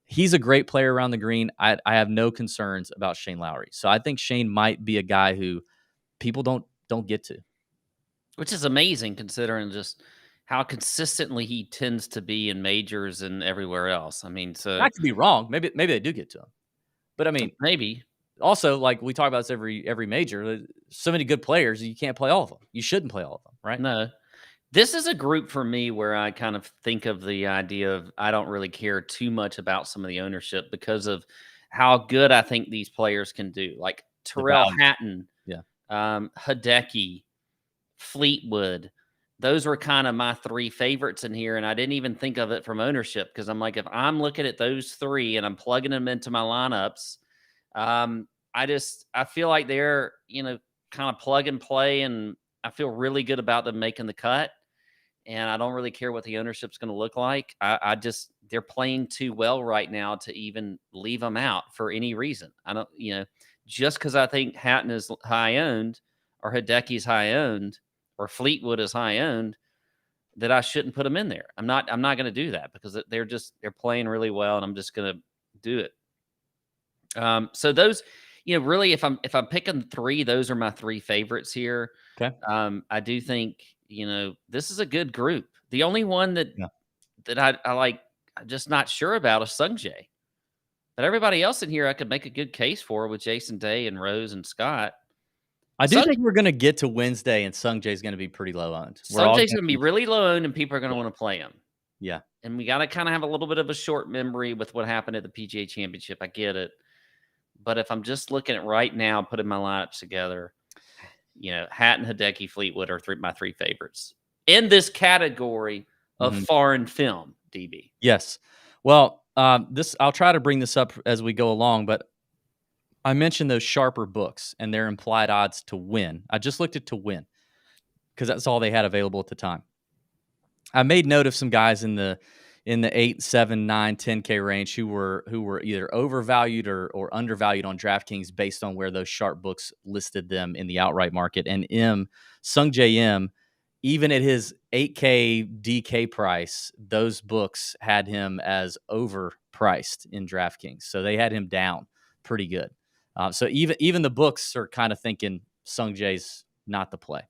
He's a great player around the green. I have no concerns about Shane Lowry. So I think Shane might be a guy who people don't get to. Which is amazing considering just how consistently he tends to be in majors and everywhere else. I mean, so I could be wrong. Maybe they do get to him, but I mean, maybe also like we talk about this every major. So many good players, you can't play all of them. You shouldn't play all of them, right? No, this is a group for me where I kind of think of the idea of I don't really care too much about some of the ownership because of how good I think these players can do, like Tyrrell Hatton, Hideki, Fleetwood. Those were kind of my 3 favorites in here, and I didn't even think of it from ownership because I'm like, if I'm looking at those 3 and I'm plugging them into my lineups, I feel like they're kind of plug and play, and I feel really good about them making the cut. And I don't really care what the ownership's going to look like. They're playing too well right now to even leave them out for any reason. I don't, just because I think Hatton is high owned or Hideki's high owned or Fleetwood is high owned, that I shouldn't put them in there. I'm not going to do that because they're playing really well, and I'm just going to do it. So those, really, if I'm picking 3, those are my 3 favorites here. Okay. I do think, this is a good group. The only one that I like, I'm just not sure about is Sungjae. But everybody else in here, I could make a good case for with Jason Day and Rose and Scott. I do think we're going to get to Wednesday, and Sungjae's going to be pretty low owned. Sungjae's going to be really low owned, and people are going to want to play him. Yeah. And we got to kind of have a little bit of a short memory with what happened at the PGA Championship. I get it. But if I'm just looking at right now, putting my lineups together, Hatton, Hideki, Fleetwood are my 3 favorites in this category of foreign film, DB. Yes. Well, I'll try to bring this up as we go along, but I mentioned those sharper books and their implied odds to win. I just looked at to win because that's all they had available at the time. I made note of some guys in the 8, 7, 9, 10K range who were either overvalued or undervalued on DraftKings based on where those sharp books listed them in the outright market. And Sungjae M, even at his 8K DK price, those books had him as overpriced in DraftKings. So they had him down pretty good. So even the books are kind of thinking Sungjae's not the play.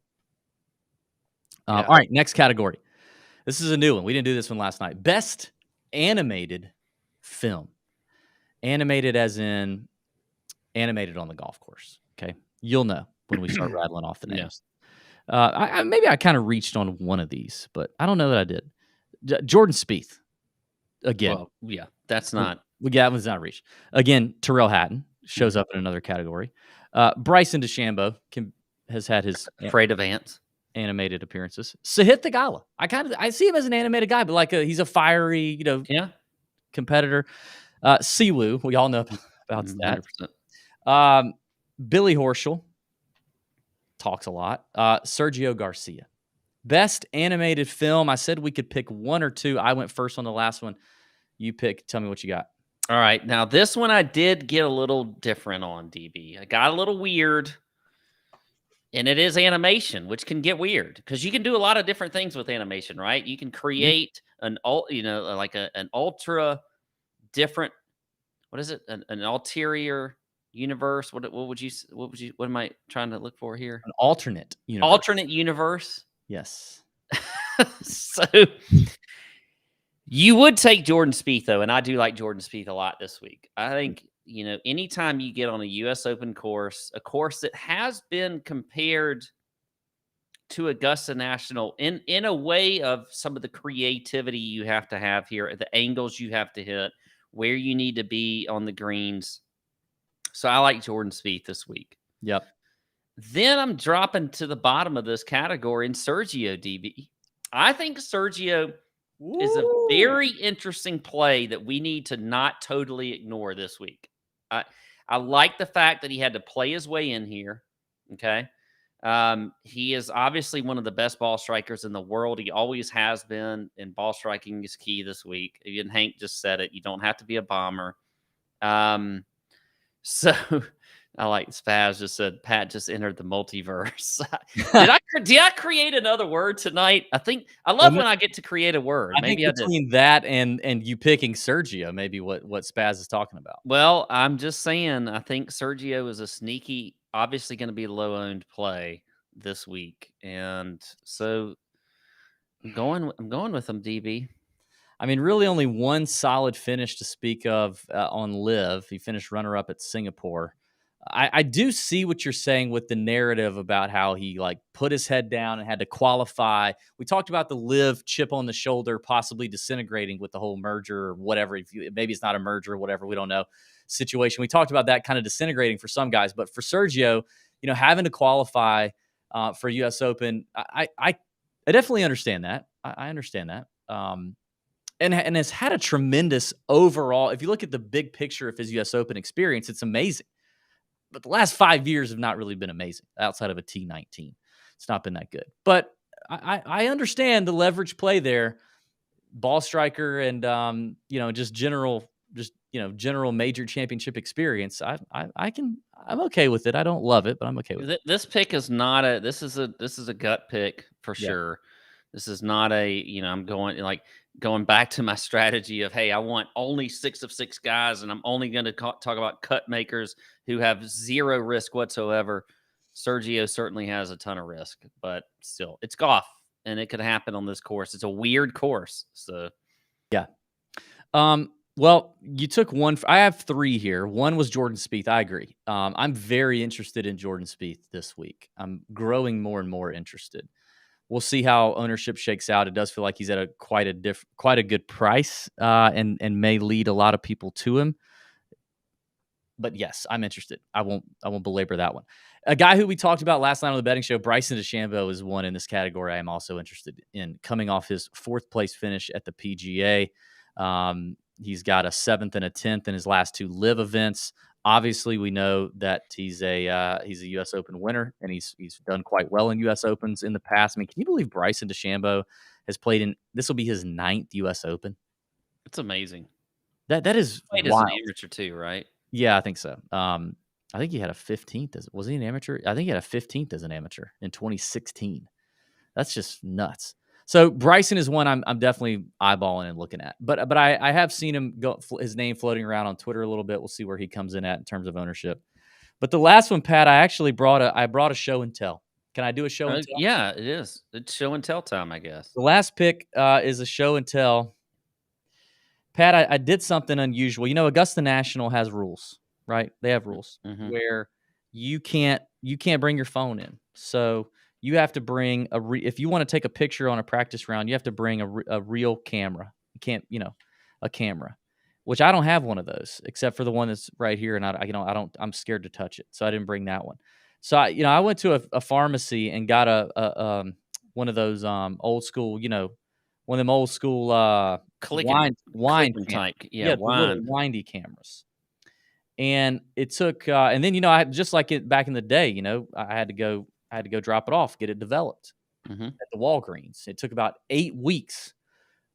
All right, next category. This is a new one. We didn't do this one last night. Best animated film. Animated as in animated on the golf course. Okay. You'll know when we start rattling off the names. Maybe I kind of reached on one of these, but I don't know that I did. Jordan Spieth. Again. Well, yeah, that's not. Yeah, that was not reached. Again, Tyrrell Hatton shows up in another category. Bryson DeChambeau has had his afraid of ants. animated appearances. Sahith Theegala. I see him as an animated guy, but like he's a fiery, competitor. Siwoo, we all know about that. 100%. Billy Horschel talks a lot. Sergio Garcia. Best animated film. I said we could pick one or two. I went first on the last one. You pick. Tell me what you got. All right. Now, this one I did get a little different on, DB. I got a little weird. And it is animation, which can get weird because you can do a lot of different things with animation, right? You can create an ultra different, what is it? An ulterior universe. What am I trying to look for here? An alternate universe. Alternate universe. Yes. So you would take Jordan Spieth, though, and I do like Jordan Spieth a lot this week. I think, anytime you get on a U.S. Open course, a course that has been compared to Augusta National in a way of some of the creativity you have to have here, the angles you have to hit, where you need to be on the greens. So I like Jordan Spieth this week. Yep. Then I'm dropping to the bottom of this category in Sergio, DB. I think Sergio is a very interesting play that we need to not totally ignore this week. I like the fact that he had to play his way in here. Okay. He is obviously one of the best ball strikers in the world. He always has been, and ball striking is key this week. Even Hank just said it. You don't have to be a bomber. So I like Spaz just said, Pat just entered the multiverse. Did I create another word tonight? I love when I get to create a word. Maybe between that and you picking Sergio, maybe what Spaz is talking about. Well, I'm just saying, I think Sergio is a sneaky, obviously going to be a low-owned play this week. And so I'm going with him, DB. I mean, really only one solid finish to speak of on Live. He finished runner-up at Singapore. I do see what you're saying with the narrative about how he put his head down and had to qualify. We talked about the Live chip on the shoulder possibly disintegrating with the whole merger or whatever. Maybe it's not a merger or whatever, we don't know, situation. We talked about that kind of disintegrating for some guys, but for Sergio, having to qualify for U.S. Open, I definitely understand that. I understand that. And has had a tremendous overall. If you look at the big picture of his U.S. Open experience, it's amazing. But the last 5 years have not really been amazing outside of a T19. It's not been that good. But I understand the leverage play there, ball striker, and just general major championship experience. I'm okay with it. I don't love it, but I'm okay with it. This pick is not this is a gut pick for sure. This is not I'm going back to my strategy of, hey, I want only 6 of 6 guys, and I'm only going to talk about cut makers who have zero risk whatsoever. Sergio certainly has a ton of risk, but still, it's golf, and it could happen on this course. It's a weird course. So, yeah. Well, you took one. I have 3 here. One was Jordan Spieth. I agree. I'm very interested in Jordan Spieth this week. I'm growing more and more interested. We'll see how ownership shakes out. It does feel like he's at quite a good price, and may lead a lot of people to him. But yes, I'm interested. I won't belabor that one. A guy who we talked about last night on the betting show, Bryson DeChambeau, is one in this category I am also interested in, coming off his 4th place finish at the PGA. He's got a 7th and a 10th in his last 2 live events. Obviously, we know that he's a U.S. Open winner, and he's done quite well in U.S. Opens in the past. I mean, can you believe Bryson DeChambeau has played in? This will be his 9th U.S. Open. It's amazing. That is wild. As an amateur too, right? Yeah, I think so. I think he had a 15th. Was he an amateur? I think he had a 15th as an amateur in 2016. That's just nuts. So Bryson is one I'm definitely eyeballing and looking at. But I have seen him his name floating around on Twitter a little bit. We'll see where he comes in terms of ownership. But the last one, Pat, I actually brought a show and tell. Can I do a show and tell? Yeah, it is. It's show and tell time, I guess. The last pick is a show and tell. Pat, I did something unusual. Augusta National has rules, right? They have rules where you can't bring your phone in. So you have to bring if you want to take a picture on a practice round, you have to bring a real camera. You can't, a camera, which I don't have one of those except for the one that's right here. And I'm scared to touch it. So I didn't bring that one. So I went to a pharmacy and got one of those old school, one of them old school Clicking type. Yeah, the little windy cameras. And it took and then I had, just like it back in the day, I had to go drop it off, get it developed at the Walgreens. It took about 8 weeks.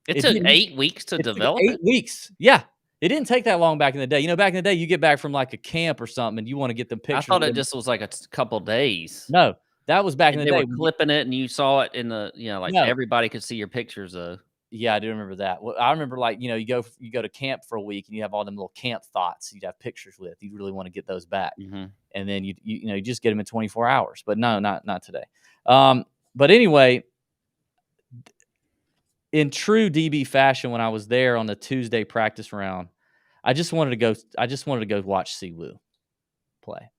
It took 8 weeks to develop it? 8 weeks. Yeah. It didn't take that long back in the day. Back in the day, you get back from like a camp or something and you want to get them pictures. I thought it just was like a couple days. No, that was back in the day. They were clipping it and you saw it in the, everybody could see your pictures of. Yeah, I do remember that. Well, I remember you go to camp for a week and you have all them little camp thoughts you'd have pictures with. You really want to get those back. And then you just get them in 24 hours. But no, not today. But anyway, in true DB fashion, when I was there on the Tuesday practice round, I just wanted to go watch Siwoo play.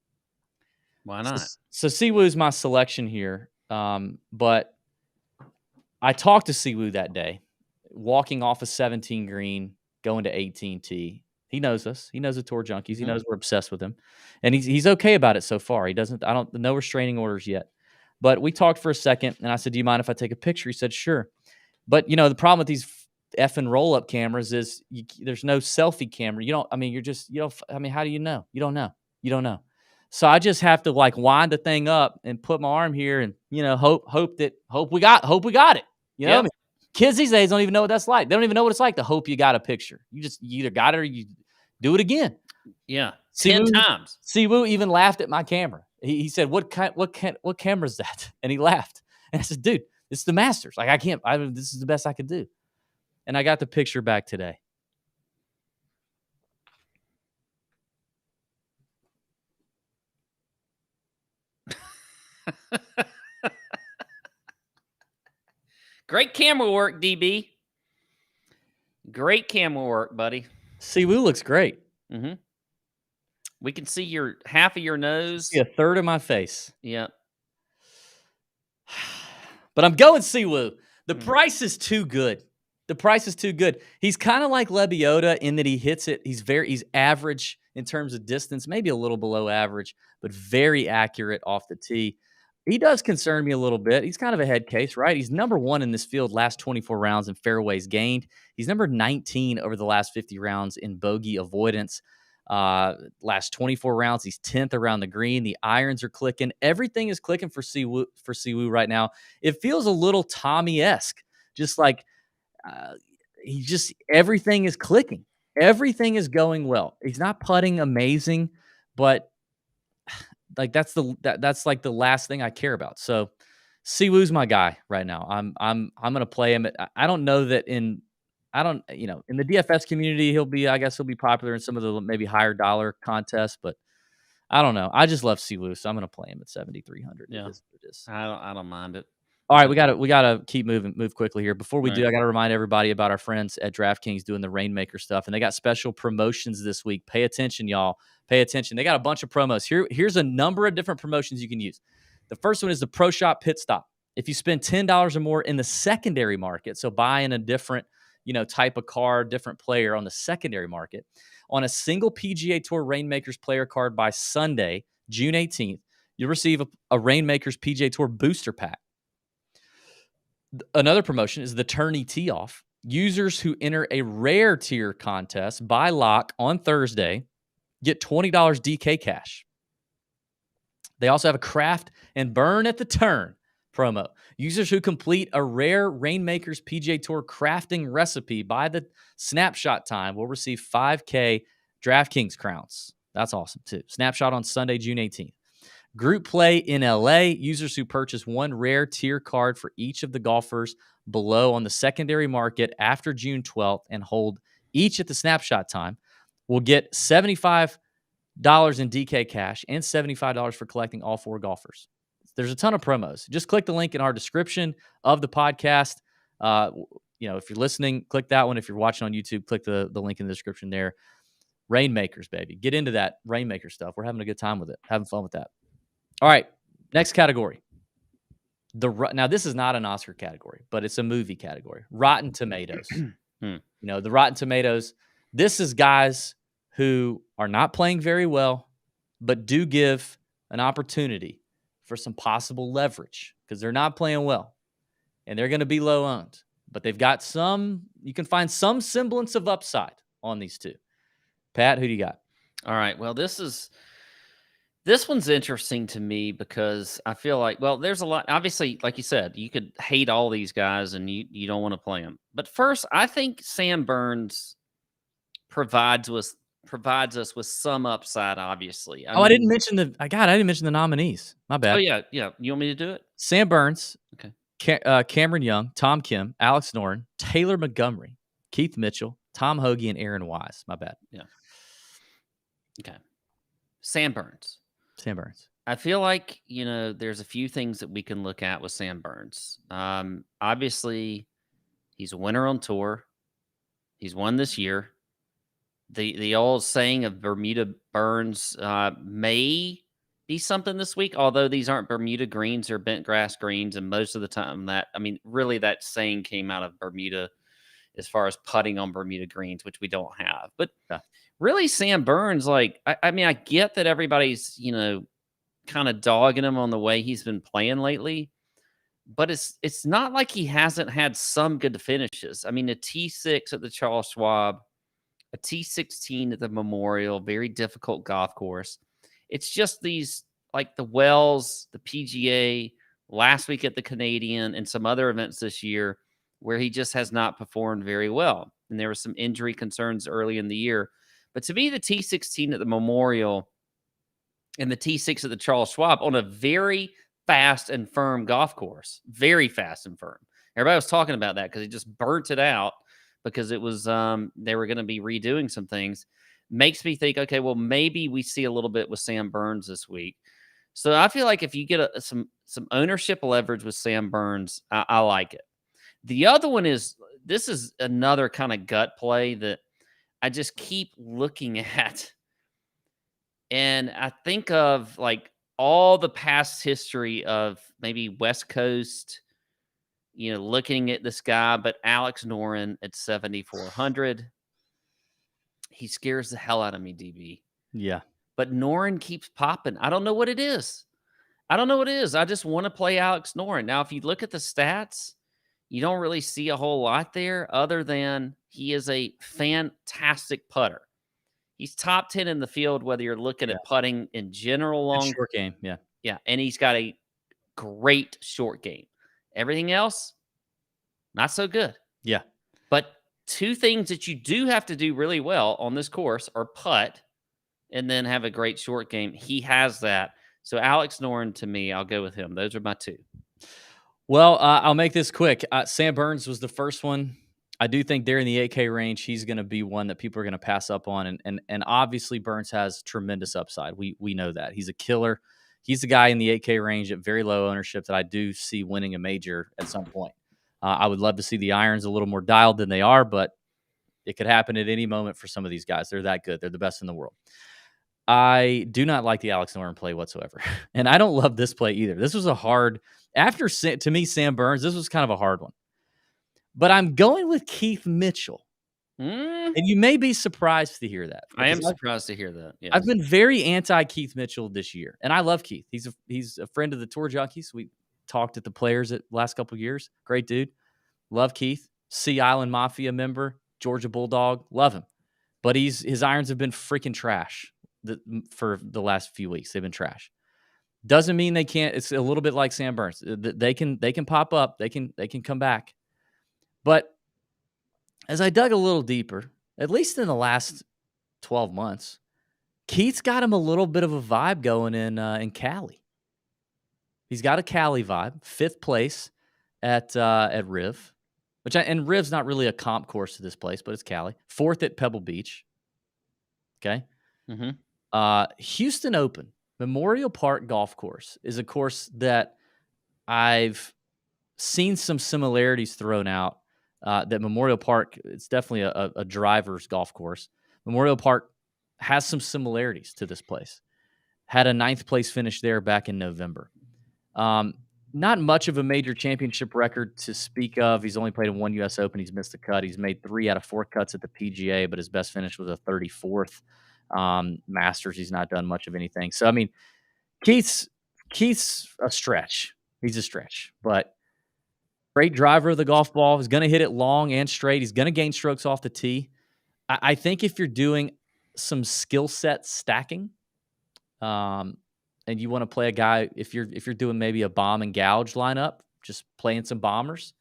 Why not? So Siwoo's my selection here. But I talked to Siwoo that day, walking off a 17 green, going to 18 tee. He knows us. He knows the Tour Junkies. He knows we're obsessed with him, and he's okay about it so far. He doesn't. No restraining orders yet. But we talked for a second, and I said, "Do you mind if I take a picture?" He said, "Sure." But the problem with these effing roll-up cameras is there's no selfie camera. How do you know? You don't know. So I just have to wind the thing up and put my arm here and hope we got it. Kids these days don't even know what that's like. They don't even know what it's like to hope you got a picture. You either got it or you do it again. Yeah, 10 times. Siwoo even laughed at my camera. He said, "What camera is that?" And he laughed. And I said, "Dude, it's the Masters. This is the best I could do." And I got the picture back today. Great camera work, DB. Great camera work, buddy. Siwoo looks great. We can see half of your nose. See a third of my face. Yeah. But I'm going Siwoo. The price is too good. He's kind of like Lebioda in that he hits it. He's average in terms of distance, maybe a little below average, but very accurate off the tee. He does concern me a little bit. He's kind of a head case, right? He's number 1 in this field last 24 rounds in fairways gained. He's number 19 over the last 50 rounds in bogey avoidance. Last 24 rounds, he's 10th around the green. The irons are clicking. Everything is clicking for Siwoo right now. It feels a little Tommy-esque, just like everything is clicking. Everything is going well. He's not putting amazing, but that's like the last thing I care about. So Siwoo's my guy right now. I'm going to play him. I don't know that in the DFS community, he'll be popular in some of the maybe higher dollar contests, but I don't know. I just love Siwoo, so I'm going to play him at 7,300. Yeah. I don't mind it. All right, we gotta keep move quickly here. Before we do, I gotta remind everybody about our friends at DraftKings doing the Reignmaker stuff, and they got special promotions this week. Pay attention, y'all. Pay attention. They got a bunch of promos. Here's a number of different promotions you can use. The first one is the Pro Shop Pit Stop. If you spend $10 or more in the secondary market, so buying a different type of card, different player on the secondary market, on a single PGA Tour Reignmakers player card by Sunday, June 18th, you'll receive a Reignmakers PGA Tour booster pack. Another promotion is the Tourney Tee Off. Users who enter a rare tier contest by lock on Thursday get $20 DK cash. They also have a Craft and Burn at the Turn promo. Users who complete a rare Reignmakers PGA Tour crafting recipe by the snapshot time will receive 5K DraftKings crowns. That's awesome too. Snapshot on Sunday, June 18th. Group play in LA. Users who purchase one rare tier card for each of the golfers below on the secondary market after June 12th and hold each at the snapshot time will get $75 in DK cash and $75 for collecting all 4 golfers. There's a ton of promos. Just click the link in our description of the podcast. If you're listening, click that one. If you're watching on YouTube, click the link in the description there. Reignmakers, baby. Get into that Reignmaker stuff. We're having a good time with it. Having fun with that. All right, next category. Now, this is not an Oscar category, but it's a movie category. Rotten Tomatoes. The Rotten Tomatoes. This is guys who are not playing very well, but do give an opportunity for some possible leverage because they're not playing well. and they're going to be low owned. But they've got you can find some semblance of upside on these two. Pat, who do you got? All right. Well, this one's interesting to me because I feel like, well, there's a lot. Obviously, like you said, you could hate all these guys and you don't want to play them. But first, I think Sam Burns provides us with some upside. Obviously, I didn't mention I didn't mention the nominees. My bad. Oh yeah. You want me to do it? Sam Burns, okay. Cameron Young, Tom Kim, Alex Noren, Taylor Montgomery, Keith Mitchell, Tom Hoagie, and Aaron Wise. My bad. Yeah. Okay. Sam Burns. I feel like, there's a few things that we can look at with Sam Burns. Obviously, he's a winner on tour. He's won this year. The old saying of Bermuda Burns may be something this week, although these aren't Bermuda greens, they're bent grass greens. And most of the time really that saying came out of Bermuda as far as putting on Bermuda greens, which we don't have. But really, Sam Burns, I get that everybody's, kind of dogging him on the way he's been playing lately, but it's not like he hasn't had some good finishes. I mean, a T6 at the Charles Schwab, a T16 at the Memorial, very difficult golf course. It's just these, like the Wells, the PGA, last week at the Canadian, and some other events this year where he just has not performed very well. And there were some injury concerns early in the year. But to me, the T16 at the Memorial and the T6 at the Charles Schwab on a very fast and firm golf course, very fast and firm. Everybody was talking about that because he just burnt it out because it was they were going to be redoing some things. Makes me think, okay, well, maybe we see a little bit with Sam Burns this week. So I feel like if you get some ownership leverage with Sam Burns, I like it. The other one this is another kind of gut play that I just keep looking at. And I think of like all the past history of maybe West Coast, looking at this guy, but Alex Noren at 7,400. He scares the hell out of me, DB. Yeah. But Noren keeps popping. I don't know what it is. I just want to play Alex Noren. Now, if you look at the stats, you don't really see a whole lot there other than he is a fantastic putter. He's top 10 in the field, whether you're looking at putting in general long. Short game, yeah. Yeah, and he's got a great short game. Everything else, not so good. Yeah. But two things that you do have to do really well on this course are putt and then have a great short game. He has that. So Alex Noren, to me, I'll go with him. Those are my two. Well, I'll make this quick. Sam Burns was the first one. I do think there in the 8K range, he's going to be one that people are going to pass up on. And obviously, Burns has tremendous upside. We know that. He's a killer. He's the guy in the 8K range at very low ownership that I do see winning a major at some point. I would love to see the irons a little more dialed than they are, but it could happen at any moment for some of these guys. They're that good. They're the best in the world. I do not like the Alex Noren play whatsoever. And I don't love this play either. This was to me, Sam Burns, this was kind of a hard one. But I'm going with Keith Mitchell. And you may be surprised to hear that. I am surprised to hear that. Yes. I've been very anti-Keith Mitchell this year. And I love Keith. He's a friend of the Tour Junkies. We talked at the Players at last couple of years. Great dude. Love Keith. Sea Island Mafia member. Georgia Bulldog. Love him. But his irons have been freaking trash for the last few weeks. They've been trash. Doesn't mean they can't. It's a little bit like Sam Burns. They can pop up. They can come back. But as I dug a little deeper, at least in the last 12 months, Keith's got him a little bit of a vibe going in Cali. He's got a Cali vibe. 5th place at Riv, and Riv's not really a comp course to this place, but it's Cali. 4th at Pebble Beach. Okay. Mm-hmm. Houston Open Memorial Park Golf Course is a course that I've seen some similarities thrown out. That Memorial Park, it's definitely a driver's golf course. Memorial Park has some similarities to this place. Had a 9th place finish there back in November. Not much of a major championship record to speak of. He's only played in 1 U.S. Open. He's missed a cut. He's made 3 out of 4 cuts at the PGA, but his best finish was a 34th. Masters, he's not done much of anything. So, I mean, Keith's a stretch. He's a stretch. But Great driver of the golf ball. He's going to hit it long and straight. He's going to gain strokes off the tee. I think if you're doing some skill set stacking, and you want to play a guy, if you're doing maybe a bomb and gouge lineup, just playing some bombers,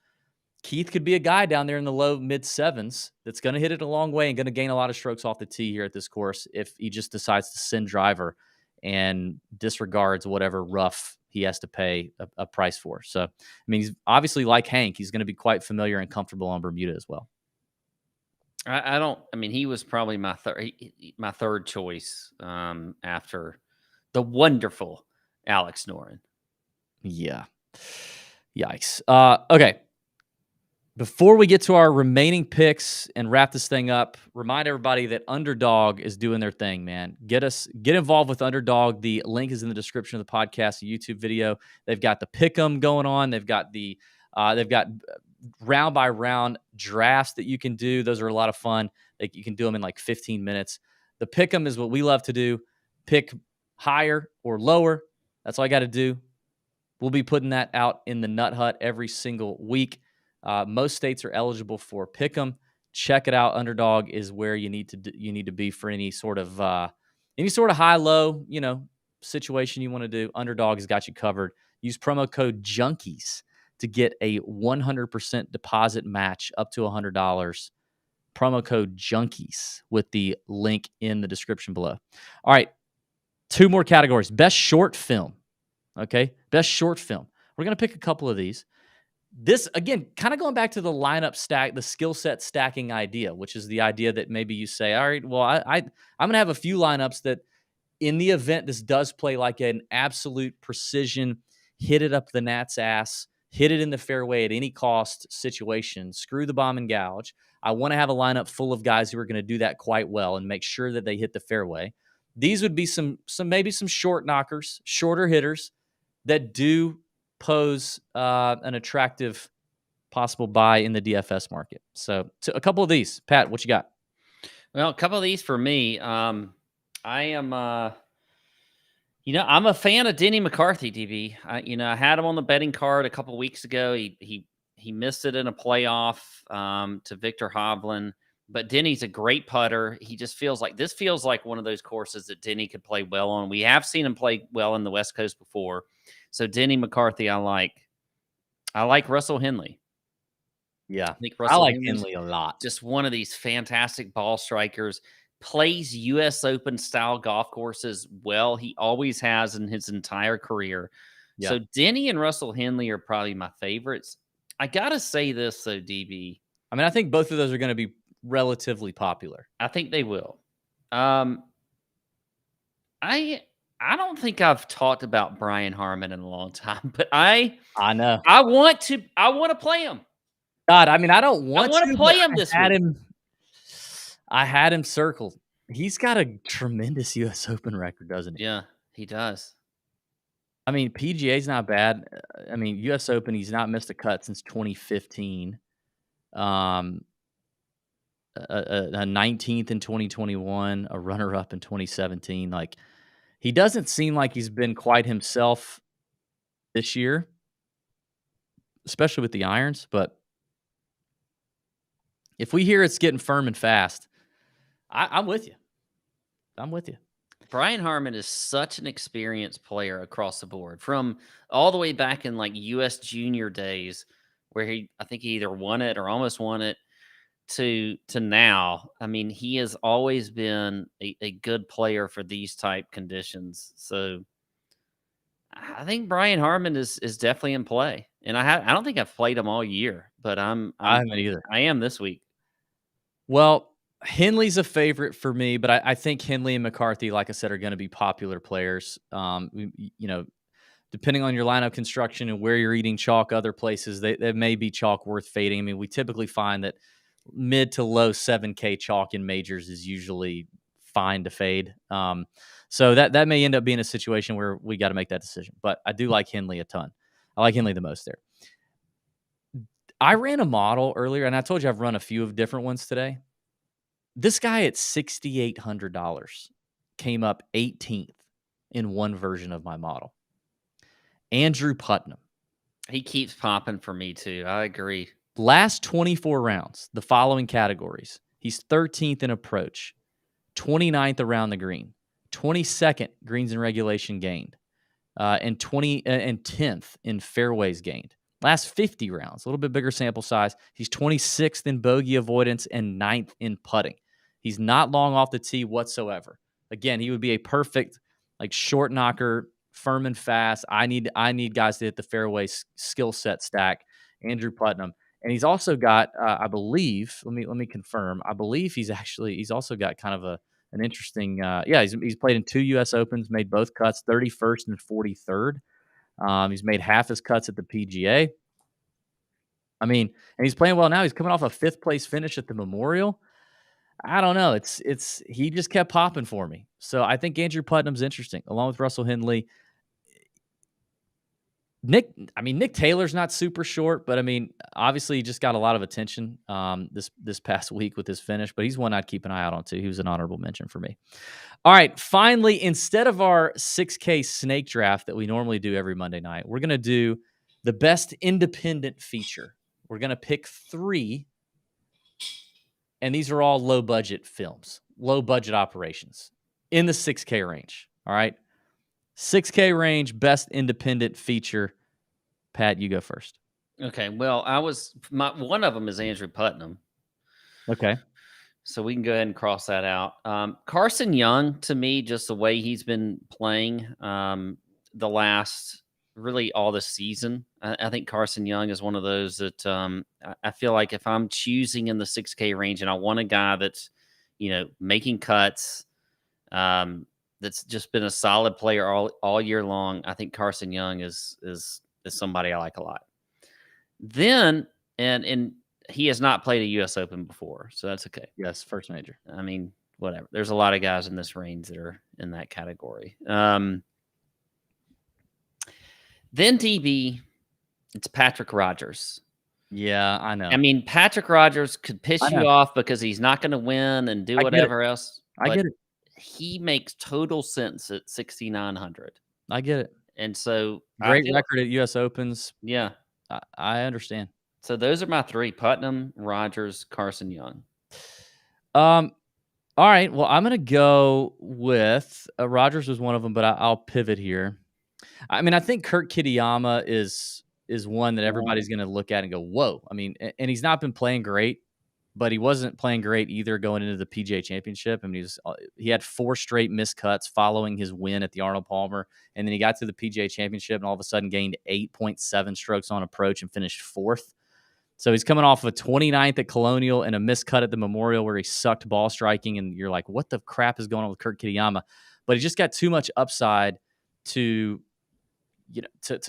Keith could be a guy down there in the low mid sevens that's going to hit it a long way and going to gain a lot of strokes off the tee here at this course if he just decides to send driver and disregards whatever rough he has to pay a price for. So, I mean, he's obviously like Hank. He's going to be quite familiar and comfortable on Bermuda as well. I mean, he was probably my third choice after the wonderful Alex Noren. Yeah. Yikes. Okay. Before we get to our remaining picks and wrap this thing up, remind everybody that Underdog is doing their thing, man. Get involved with Underdog. The link is in the description of the podcast, the YouTube video. They've got the pick'em going on. They've got round by round drafts that you can do. Those are a lot of fun. You can do them in like 15 minutes. The pick'em is what we love to do. Pick higher or lower. That's all I got to do. We'll be putting that out in the Nut Hut every single week. Most states are eligible for pick'em. Check it out. Underdog is where you need to be for any sort of high-low, situation you want to do. Underdog has got you covered. Use promo code Junkies to get a 100% deposit match up to $100. Promo code Junkies with the link in the description below. All right, 2 more categories. Best short film. Okay, best short film. We're going to pick a couple of these. This, again, kind of going back to the lineup stack, the skill set stacking idea, which is the idea that maybe you say, all right, well, I'm going to have a few lineups that in the event this does play like an absolute precision, hit it up the Nat's ass, hit it in the fairway at any cost situation, screw the bomb and gouge. I want to have a lineup full of guys who are going to do that quite well and make sure that they hit the fairway. These would be maybe some short knockers, shorter hitters that do pose an attractive possible buy in the DFS market. So a couple of these. Pat, what you got? Well, a couple of these for me. I am, I'm a fan of Denny McCarthy, DB. I had him on the betting card a couple of weeks ago. He missed it in a playoff to Victor Hovland. But Denny's a great putter. He just feels like one of those courses that Denny could play well on. We have seen him play well in the West Coast before. So Denny McCarthy, I like. I like Russell Henley. Yeah, I think Russell like Henley's Henley a lot. Just one of these fantastic ball strikers. Plays U.S. Open style golf courses well. He always has in his entire career. Yeah. So Denny and Russell Henley are probably my favorites. I gotta say this though, DB. I mean, I think both of those are going to be relatively popular. I think they will. I don't think I've talked about Brian Harman in a long time, but I know I want to play him. God, I mean, I don't want to play him this week. I had him circled. He's got a tremendous U.S. Open record, doesn't he? Yeah, he does. I mean, PGA's not bad. I mean, U.S. Open, he's not missed a cut since 2015. A 19th in 2021, a runner-up in 2017. Like, he doesn't seem like he's been quite himself this year, especially with the irons. But if we hear it's getting firm and fast, I'm with you. I'm with you. Brian Harman is such an experienced player across the board, from all the way back in like U.S. junior days, where I think he either won it or almost won it, to now. I mean, he has always been a good player for these type conditions. So I think Brian Harman is definitely in play. And I don't think I've played him all year, but I haven't either. I am this week. Well, Henley's a favorite for me, but I think Henley and McCarthy, like I said, are going to be popular players. Depending on your lineup construction and where you're eating chalk, other places, they may be chalk worth fading. I mean, we typically find that mid to low 7K chalk in majors is usually fine to fade. So that may end up being a situation where we got to make that decision. But I do like Henley a ton. I like Henley the most there. I ran a model earlier, and I told you I've run a few of different ones today. This guy at $6,800 came up 18th in one version of my model. Andrew Putnam. He keeps popping for me too. I agree. Last 24 rounds, the following categories. He's 13th in approach, 29th around the green, 22nd greens in regulation gained, and 10th in fairways gained. Last 50 rounds, a little bit bigger sample size. He's 26th in bogey avoidance and 9th in putting. He's not long off the tee whatsoever. Again, he would be a perfect short knocker, firm and fast. I need guys to hit the fairway skill set stack. Andrew Putnam. And he's also got, I believe, let me confirm. I believe he's also got kind of an interesting, he's played in 2 U.S. Opens, made both cuts, 31st and 43rd. He's made half his cuts at the PGA. I mean, and he's playing well now. He's coming off a 5th place finish at the Memorial. I don't know. He just kept popping for me. So I think Andrew Putnam's interesting, along with Russell Henley. Nick Taylor's not super short, but obviously he just got a lot of attention this past week with his finish, but he's one I'd keep an eye out on too. He was an honorable mention for me. All right, finally, instead of our 6K snake draft that we normally do every Monday night, we're going to do the best independent feature. We're going to pick 3, and these are all low-budget films, low-budget operations in the 6K range, all right? 6K range, best independent feature. Pat, you go first. Okay. Well, one of them is Andrew Putnam. Okay. So we can go ahead and cross that out. Carson Young, to me, just the way he's been playing the last, really all this season. I think Carson Young is one of those that I feel like if I'm choosing in the 6K range and I want a guy that's, making cuts, that's just been a solid player all year long, I think Carson Young is somebody I like a lot. Then, and he has not played a U.S. Open before, so that's okay. Yes, first major. Whatever. There's a lot of guys in this range that are in that category. Then DB, it's Patrick Rodgers. Yeah, I know. Patrick Rodgers could piss you off because he's not going to win and do whatever else. I get it. He makes total sense at 6,900. I get it. And so great record at U.S. Opens. Yeah. I understand. So those are my 3: Putnam, Rodgers, Carson Young. All right. Well, I'm going to go with Rodgers was one of them, but I'll pivot here. I think Kurt Kitayama is one that everybody's going to look at and go, whoa. And he's not been playing great, but he wasn't playing great either going into the PGA Championship. He had 4 straight missed cuts following his win at the Arnold Palmer, and then he got to the PGA Championship and all of a sudden gained 8.7 strokes on approach and finished 4th. So he's coming off of 29th at Colonial and a missed cut at the Memorial where he sucked ball striking, and you're like, what the crap is going on with Kurt Kitayama? But he just got too much upside to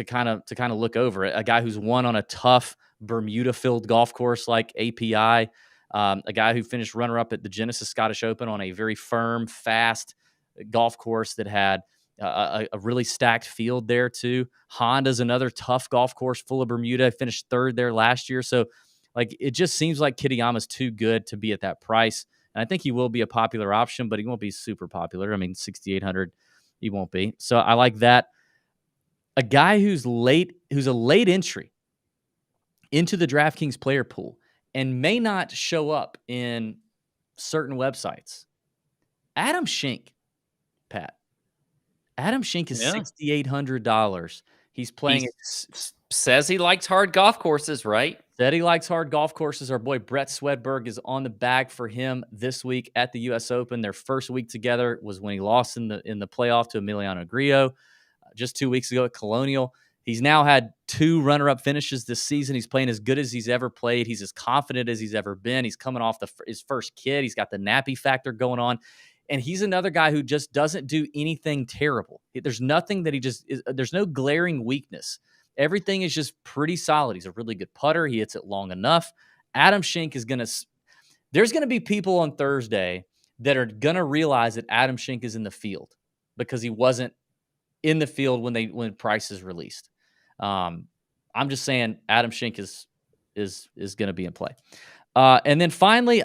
kind of look over it. A guy who's won on a tough Bermuda-filled golf course like API. A guy who finished runner-up at the Genesis Scottish Open on a very firm, fast golf course that had a really stacked field there too. Honda's another tough golf course full of Bermuda. Finished 3rd there last year. So it just seems like Kitayama's too good to be at that price. And I think he will be a popular option, but he won't be super popular. 6,800, he won't be. So I like that. A guy who's a late entry into the DraftKings player pool and may not show up in certain websites. Adam Schenk, Pat. Adam Schenk is $6,800. He's playing. Says he likes hard golf courses, right? Said he likes hard golf courses. Our boy Brett Swedberg is on the bag for him this week at the U.S. Open. Their first week together was when he lost in the playoff to Emiliano Grillo just 2 weeks ago at Colonial. He's now had 2 runner-up finishes this season. He's playing as good as he's ever played. He's as confident as he's ever been. He's coming off his first kid. He's got the nappy factor going on. And he's another guy who just doesn't do anything terrible. There's nothing that there's no glaring weakness. Everything is just pretty solid. He's a really good putter. He hits it long enough. Adam Schenk there's going to be people on Thursday that are going to realize that Adam Schenk is in the field because he wasn't in the field when Price is released. I'm just saying Adam Schenk is going to be in play. And then finally,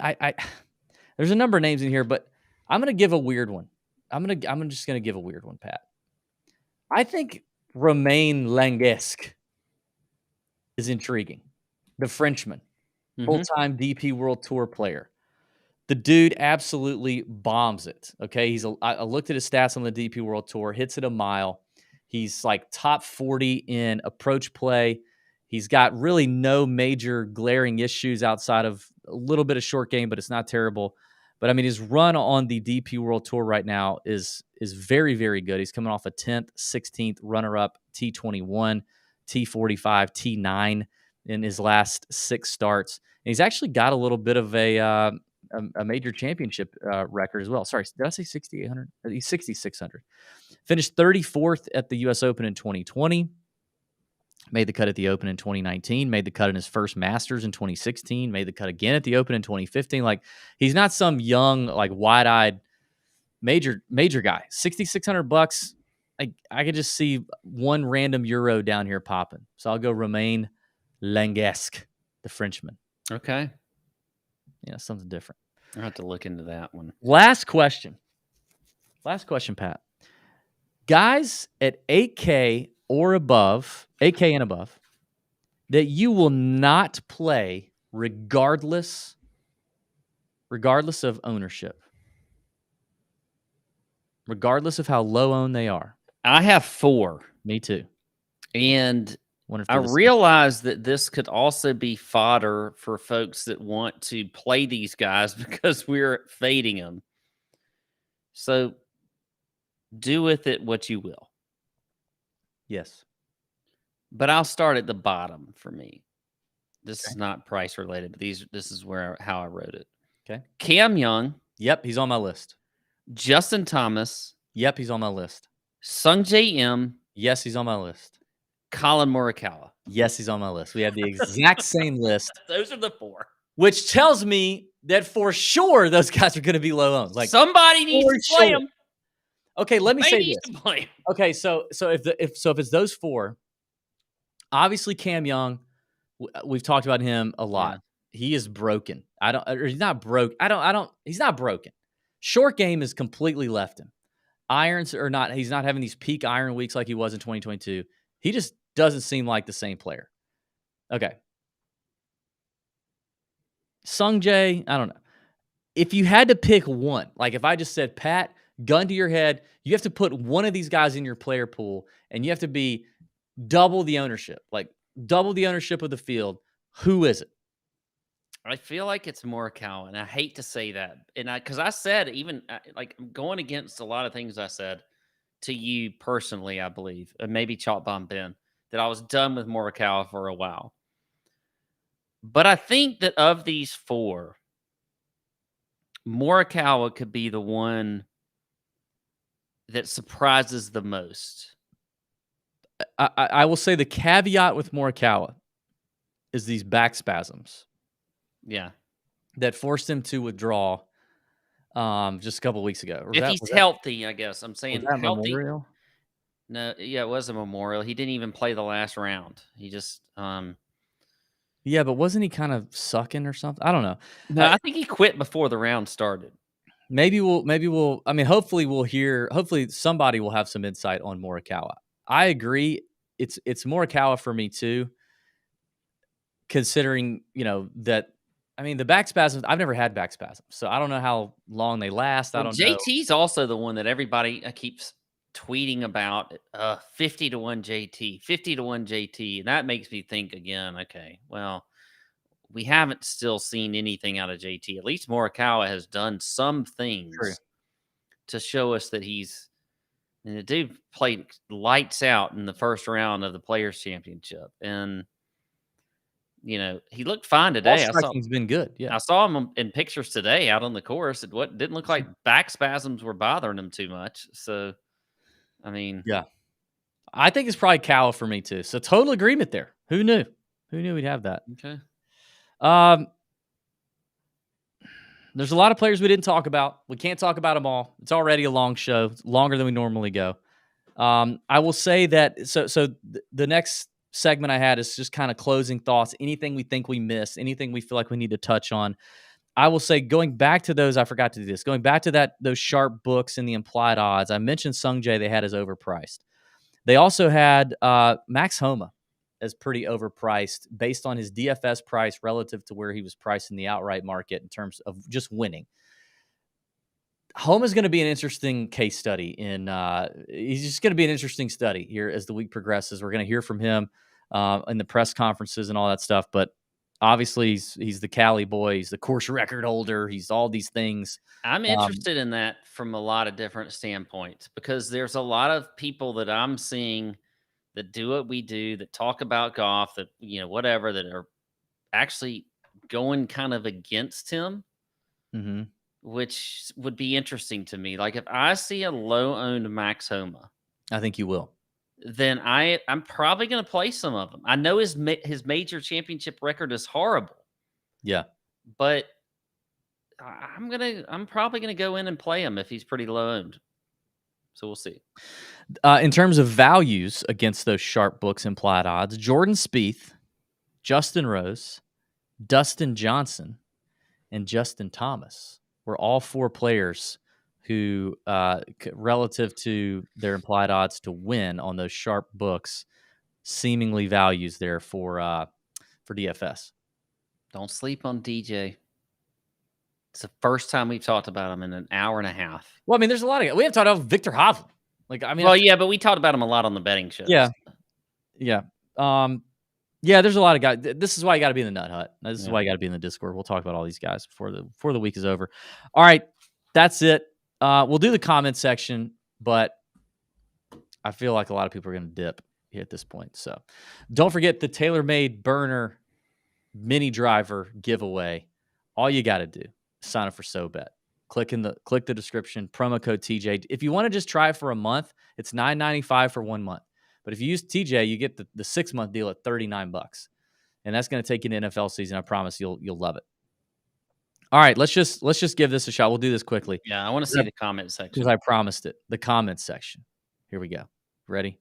there's a number of names in here, but I'm going to give a weird one. I'm just going to give a weird one, Pat. I think Romain Langesque is intriguing. The Frenchman, full-time DP World Tour player. The dude absolutely bombs it. Okay, I looked at his stats on the DP World Tour. Hits it a mile. He's like top 40 in approach play. He's got really no major glaring issues outside of a little bit of short game, but it's not terrible. But I mean, his run on the DP World Tour right now is very, very good. He's coming off a 10th, 16th runner-up, T21, T45, T9 in his last 6 starts. And he's actually got a little bit of a major championship record as well. Sorry, did I say 6,800? He's 6,600. Finished 34th at the U.S. Open in 2020. Made the cut at the Open in 2019. Made the cut in his first Masters in 2016. Made the cut again at the Open in 2015. Like, he's not some young, like, wide-eyed major guy. $6,600. I could just see one random Euro down here popping. So I'll go Romain Langesque, the Frenchman. Okay. Yeah, something different. I'll have to look into that one. Last question, Pat. Guys at 8K or above, 8K and above, that you will not play regardless of ownership, regardless of how low owned they are. I have 4. Me too. And I realize that this could also be fodder for folks that want to play these guys because we're fading them. So do with it what you will. Yes. But I'll start at the bottom for me. This is not price related, but this is how I wrote it. Okay. Cam Young. Yep, he's on my list. Justin Thomas. Yep, he's on my list. Sungjae Im. Yes, he's on my list. Colin Morikawa. Yes, he's on my list. We have the exact same list. Those are the 4. Which tells me that for sure those guys are going to be low owned. Like, somebody needs to play them. Okay, let me say this. Okay, so if it's those 4, obviously Cam Young, we've talked about him a lot. Yeah. He is broken. He's not broke. He's not broken. Short game has completely left him. Irons are not. He's not having these peak iron weeks like he was in 2022. He just doesn't seem like the same player. Okay. Sungjae, I don't know. If you had to pick one, like if I just said, Pat, gun to your head, you have to put one of these guys in your player pool, and you have to be double the ownership, like double the ownership of the field. Who is it? I feel like it's Morikawa, and I hate to say that. And because I said, even like going against a lot of things I said to you personally, I believe, and maybe Chalk Bomb Ben, that I was done with Morikawa for a while. But I think that of these 4, Morikawa could be the one that surprises the most. I will say the caveat with Morikawa is these back spasms. Yeah. That forced him to withdraw just a couple of weeks ago. If he's healthy, I guess. I'm saying was that healthy. Memorial? No, yeah, it was a Memorial. He didn't even play the last round. He just yeah, but wasn't he kind of sucking or something? I don't know. No, I think he quit before the round started. Maybe we'll I mean, hopefully somebody will have some insight on Morikawa. I agree. It's Morikawa for me too. Considering, that, I mean, the back spasms, I've never had back spasms, so I don't know how long they last. I don't know. JT's also the one that everybody keeps tweeting about, 50 to 1 JT, 50 to 1 JT. And that makes me think again, okay, well, we haven't still seen anything out of JT. At least Morikawa has done some things to show us that and the dude played lights out in the first round of the Players' Championship. And, he looked fine today. He's been good. Yeah. I saw him in pictures today out on the course. It didn't look like back spasms were bothering him too much. So, I mean. Yeah. I think it's probably Kawa for me too. So total agreement there. Who knew? Who knew we'd have that? Okay. There's a lot of players we didn't talk about. We can't talk about them all. It's already a long show. It's longer than we normally go. I will say that so the next segment I had is just kind of closing thoughts. Anything we think we missed, anything we feel like we need to touch on. I will say, going back to those, I forgot to do this. Going back to those sharp books and the implied odds, I mentioned Sungjae they had as overpriced. They also had Max Homa as pretty overpriced based on his DFS price relative to where he was priced in the outright market in terms of just winning. Homa is going to be an interesting case study. He's just going to be an interesting study here as the week progresses. We're going to hear from him in the press conferences and all that stuff. But obviously, he's the Cali boy. He's the course record holder. He's all these things. I'm interested in that from a lot of different standpoints, because there's a lot of people that I'm seeing that do what we do, that talk about golf, that, whatever, that are actually going kind of against him. Mm-hmm. Which would be interesting to me. Like, if I see a low-owned Max Homa, I think you will. Then I'm probably going to play some of them. I know his major championship record is horrible. Yeah, but I'm probably gonna go in and play him if he's pretty low-owned. So we'll see. In terms of values against those sharp books implied odds, Jordan Spieth, Justin Rose, Dustin Johnson, and Justin Thomas were all four players who, relative to their implied odds to win on those sharp books, seemingly values there for DFS. Don't sleep on DJ. It's the first time we've talked about him in an hour and a half. Well, I mean, there's a lot of... We haven't talked about Victor Hovland. Yeah, but we talked about him a lot on the betting shows. Yeah. Yeah, there's a lot of guys. This is why you got to be in the Nut Hut. This is why you got to be in the Discord. We'll talk about all these guys before the week is over. All right, that's it. We'll do the comment section, but I feel like a lot of people are going to dip here at this point. So don't forget the TaylorMade burner mini driver giveaway. All you got to do is sign up for SoBet. Click the description, promo code TJ. If you want to just try it for a month, it's $9.95 for 1 month. But if you use TJ, you get the 6-month deal at $39, and that's going to take you into NFL season. I promise you'll love it. All right, let's just give this a shot. We'll do this quickly. Yeah, I want to see the comment section because I promised it. The comment section. Here we go. Ready?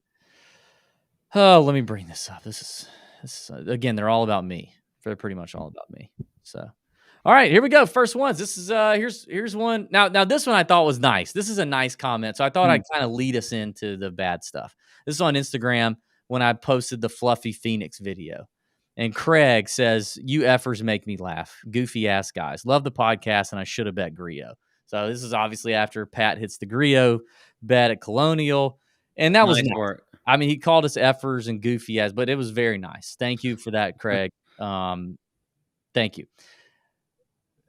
Oh, let me bring this up. This is again. They're all about me. They're pretty much all about me. So, all right, here we go. First ones. This is here's one. Now this one I thought was nice. This is a nice comment, so I thought I'd kind of lead us into the bad stuff. This is on Instagram when I posted the Fluffy Phoenix video. And Craig says, "You effers make me laugh. Goofy ass guys. Love the podcast, and I should have bet Grillo." So this is obviously after Pat hits the Grillo bet at Colonial. And that was nice. Work. I mean, he called us effers and goofy ass, but it was very nice. Thank you for that, Craig. Thank you.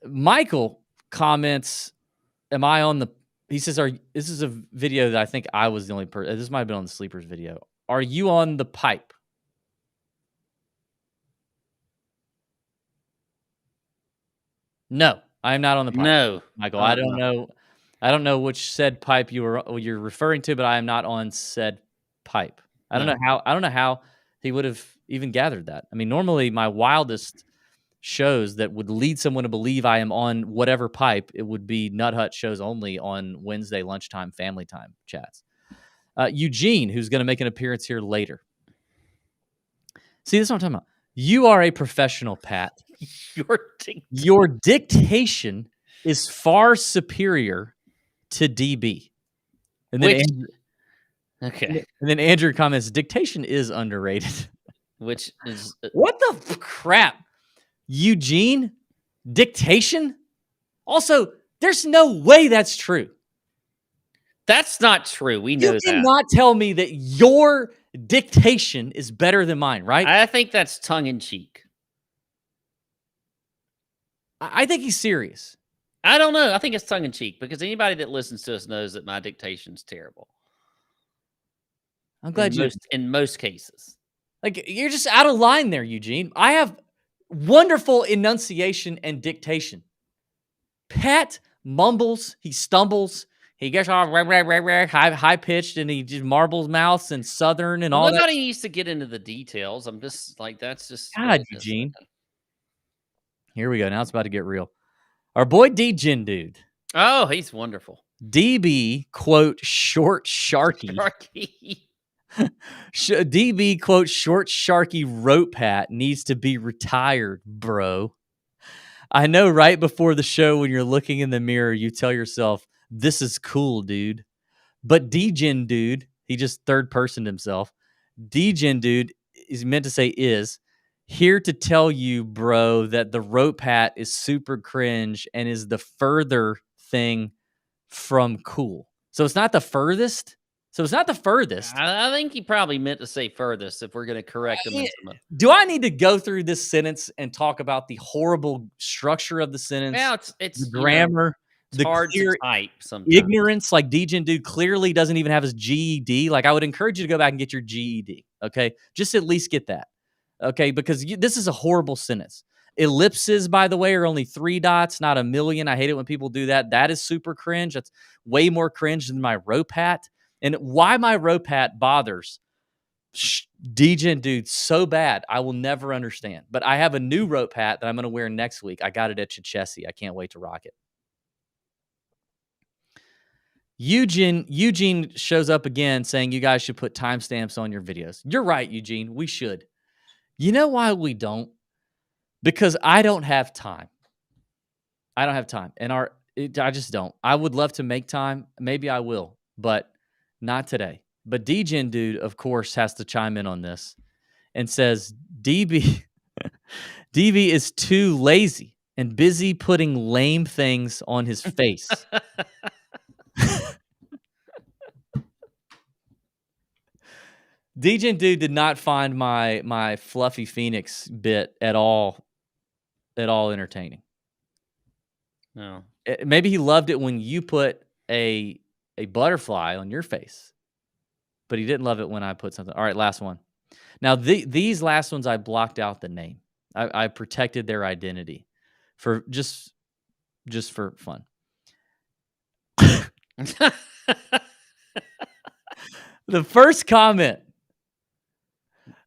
Michael comments, "Am I on the..." He says, this is a video that I think I was the only person. This might have been on the Sleepers video. "Are you on the pipe?" No, I am not on the pipe. No, Michael, I don't know. I don't know which said pipe you're referring to, but I am not on said pipe. I don't know how he would have even gathered that. I mean, normally my wildest shows that would lead someone to believe I am on whatever pipe, it would be Nut Hut shows only on Wednesday lunchtime family time chats. Eugene, who's going to make an appearance here later. See, this is what I'm talking about. You are a professional, Pat. Your dictation is far superior to DB. And then okay. And then Andrew comments, "Dictation is underrated." Which is what the crap? Eugene, dictation? Also, there's no way that's true. That's not true. We know that. You cannot tell me that your dictation is better than mine, right? I think that's tongue-in-cheek. I think he's serious. I don't know. I think it's tongue-in-cheek because anybody that listens to us knows that my dictation's terrible. I'm glad in most cases. Like, you're just out of line there, Eugene. I have wonderful enunciation and dictation. Pat mumbles, he stumbles, he gets all high pitched, and he just marbles mouths and southern and all that. Nobody needs to get into the details. I'm just like, that's just God, Eugene. Here we go. Now it's about to get real. Our boy D-Gin Dude. Oh, he's wonderful. DB, quote, short Sharky. DB, quote, short Sharky rope Pat needs to be retired, bro. I know right before the show when you're looking in the mirror, you tell yourself, this is cool, dude. But D-Gin Dude, he just third-personed himself. D-Gin Dude is meant to say is here to tell you, bro, that the rope hat is super cringe and is the further thing from cool. So it's not the furthest. I think he probably meant to say furthest if we're going to correct him. Do I need to go through this sentence and talk about the horrible structure of the sentence? Well, it's the grammar, it's the hard clear to type sometimes. ignorance. Like DGen dude clearly doesn't even have his GED. Like I would encourage you to go back and get your GED. Okay, just at least get that. Okay, because this is a horrible sentence. Ellipses, by the way, are only 3 dots, not a million. I hate it when people do that. That is super cringe. That's way more cringe than my rope hat. And why my rope hat bothers DGen dude so bad, I will never understand. But I have a new rope hat that I'm going to wear next week. I got it at Chichesi. I can't wait to rock it. Eugene shows up again saying you guys should put timestamps on your videos. You're right, Eugene. We should. You know why we don't? Because I don't have time. And I just don't. I would love to make time. Maybe I will, but not today. But DGen dude, of course, has to chime in on this and says DB is too lazy and busy putting lame things on his face. DGen dude did not find my Fluffy Phoenix bit at all entertaining. No. Maybe he loved it when you put a butterfly on your face, but he didn't love it when I put something. All right, last one. Now, these last ones, I blocked out the name. I protected their identity for just for fun. The first comment.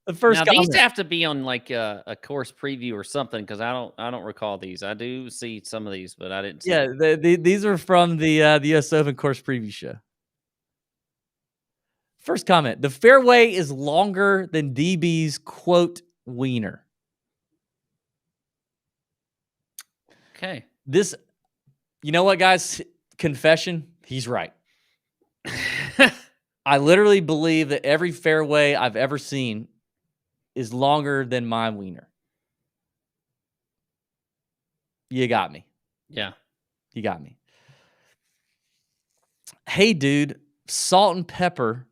These have to be on like a course preview or something because I don't recall these. I do see some of these, but I didn't see these are from the US Open course preview show. First comment: the fairway is longer than DB's quote wiener. Okay. This, you know what, guys? Confession: he's right. I literally believe that every fairway I've ever seen is longer than my wiener. You got me. Yeah. You got me. Hey, dude, salt and pepper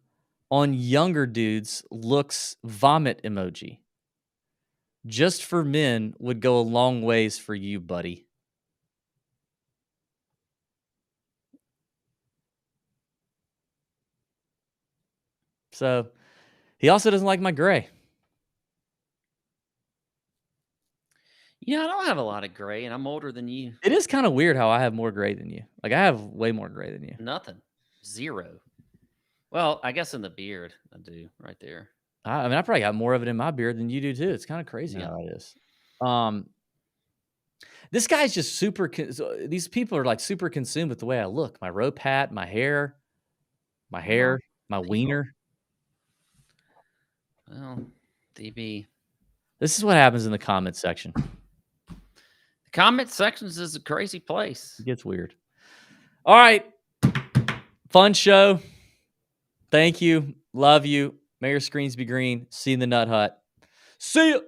on younger dudes looks vomit emoji. Just for men would go a long ways for you, buddy. So he also doesn't like my gray. Yeah, I don't have a lot of gray, and I'm older than you. It is kind of weird how I have more gray than you. Like, I have way more gray than you. Nothing. 0. Well, I guess in the beard, I do right there. I mean, I probably got more of it in my beard than you do, too. It's kind of crazy how it is. This guy's just super... these people are, like, super consumed with the way I look. My rope hat, my hair, my wiener. Well, DB. This is what happens in the comment section. The comment sections is a crazy place. It gets weird. All right. Fun show. Thank you. Love you. May your screens be green. See you in the Nut Hut. See ya.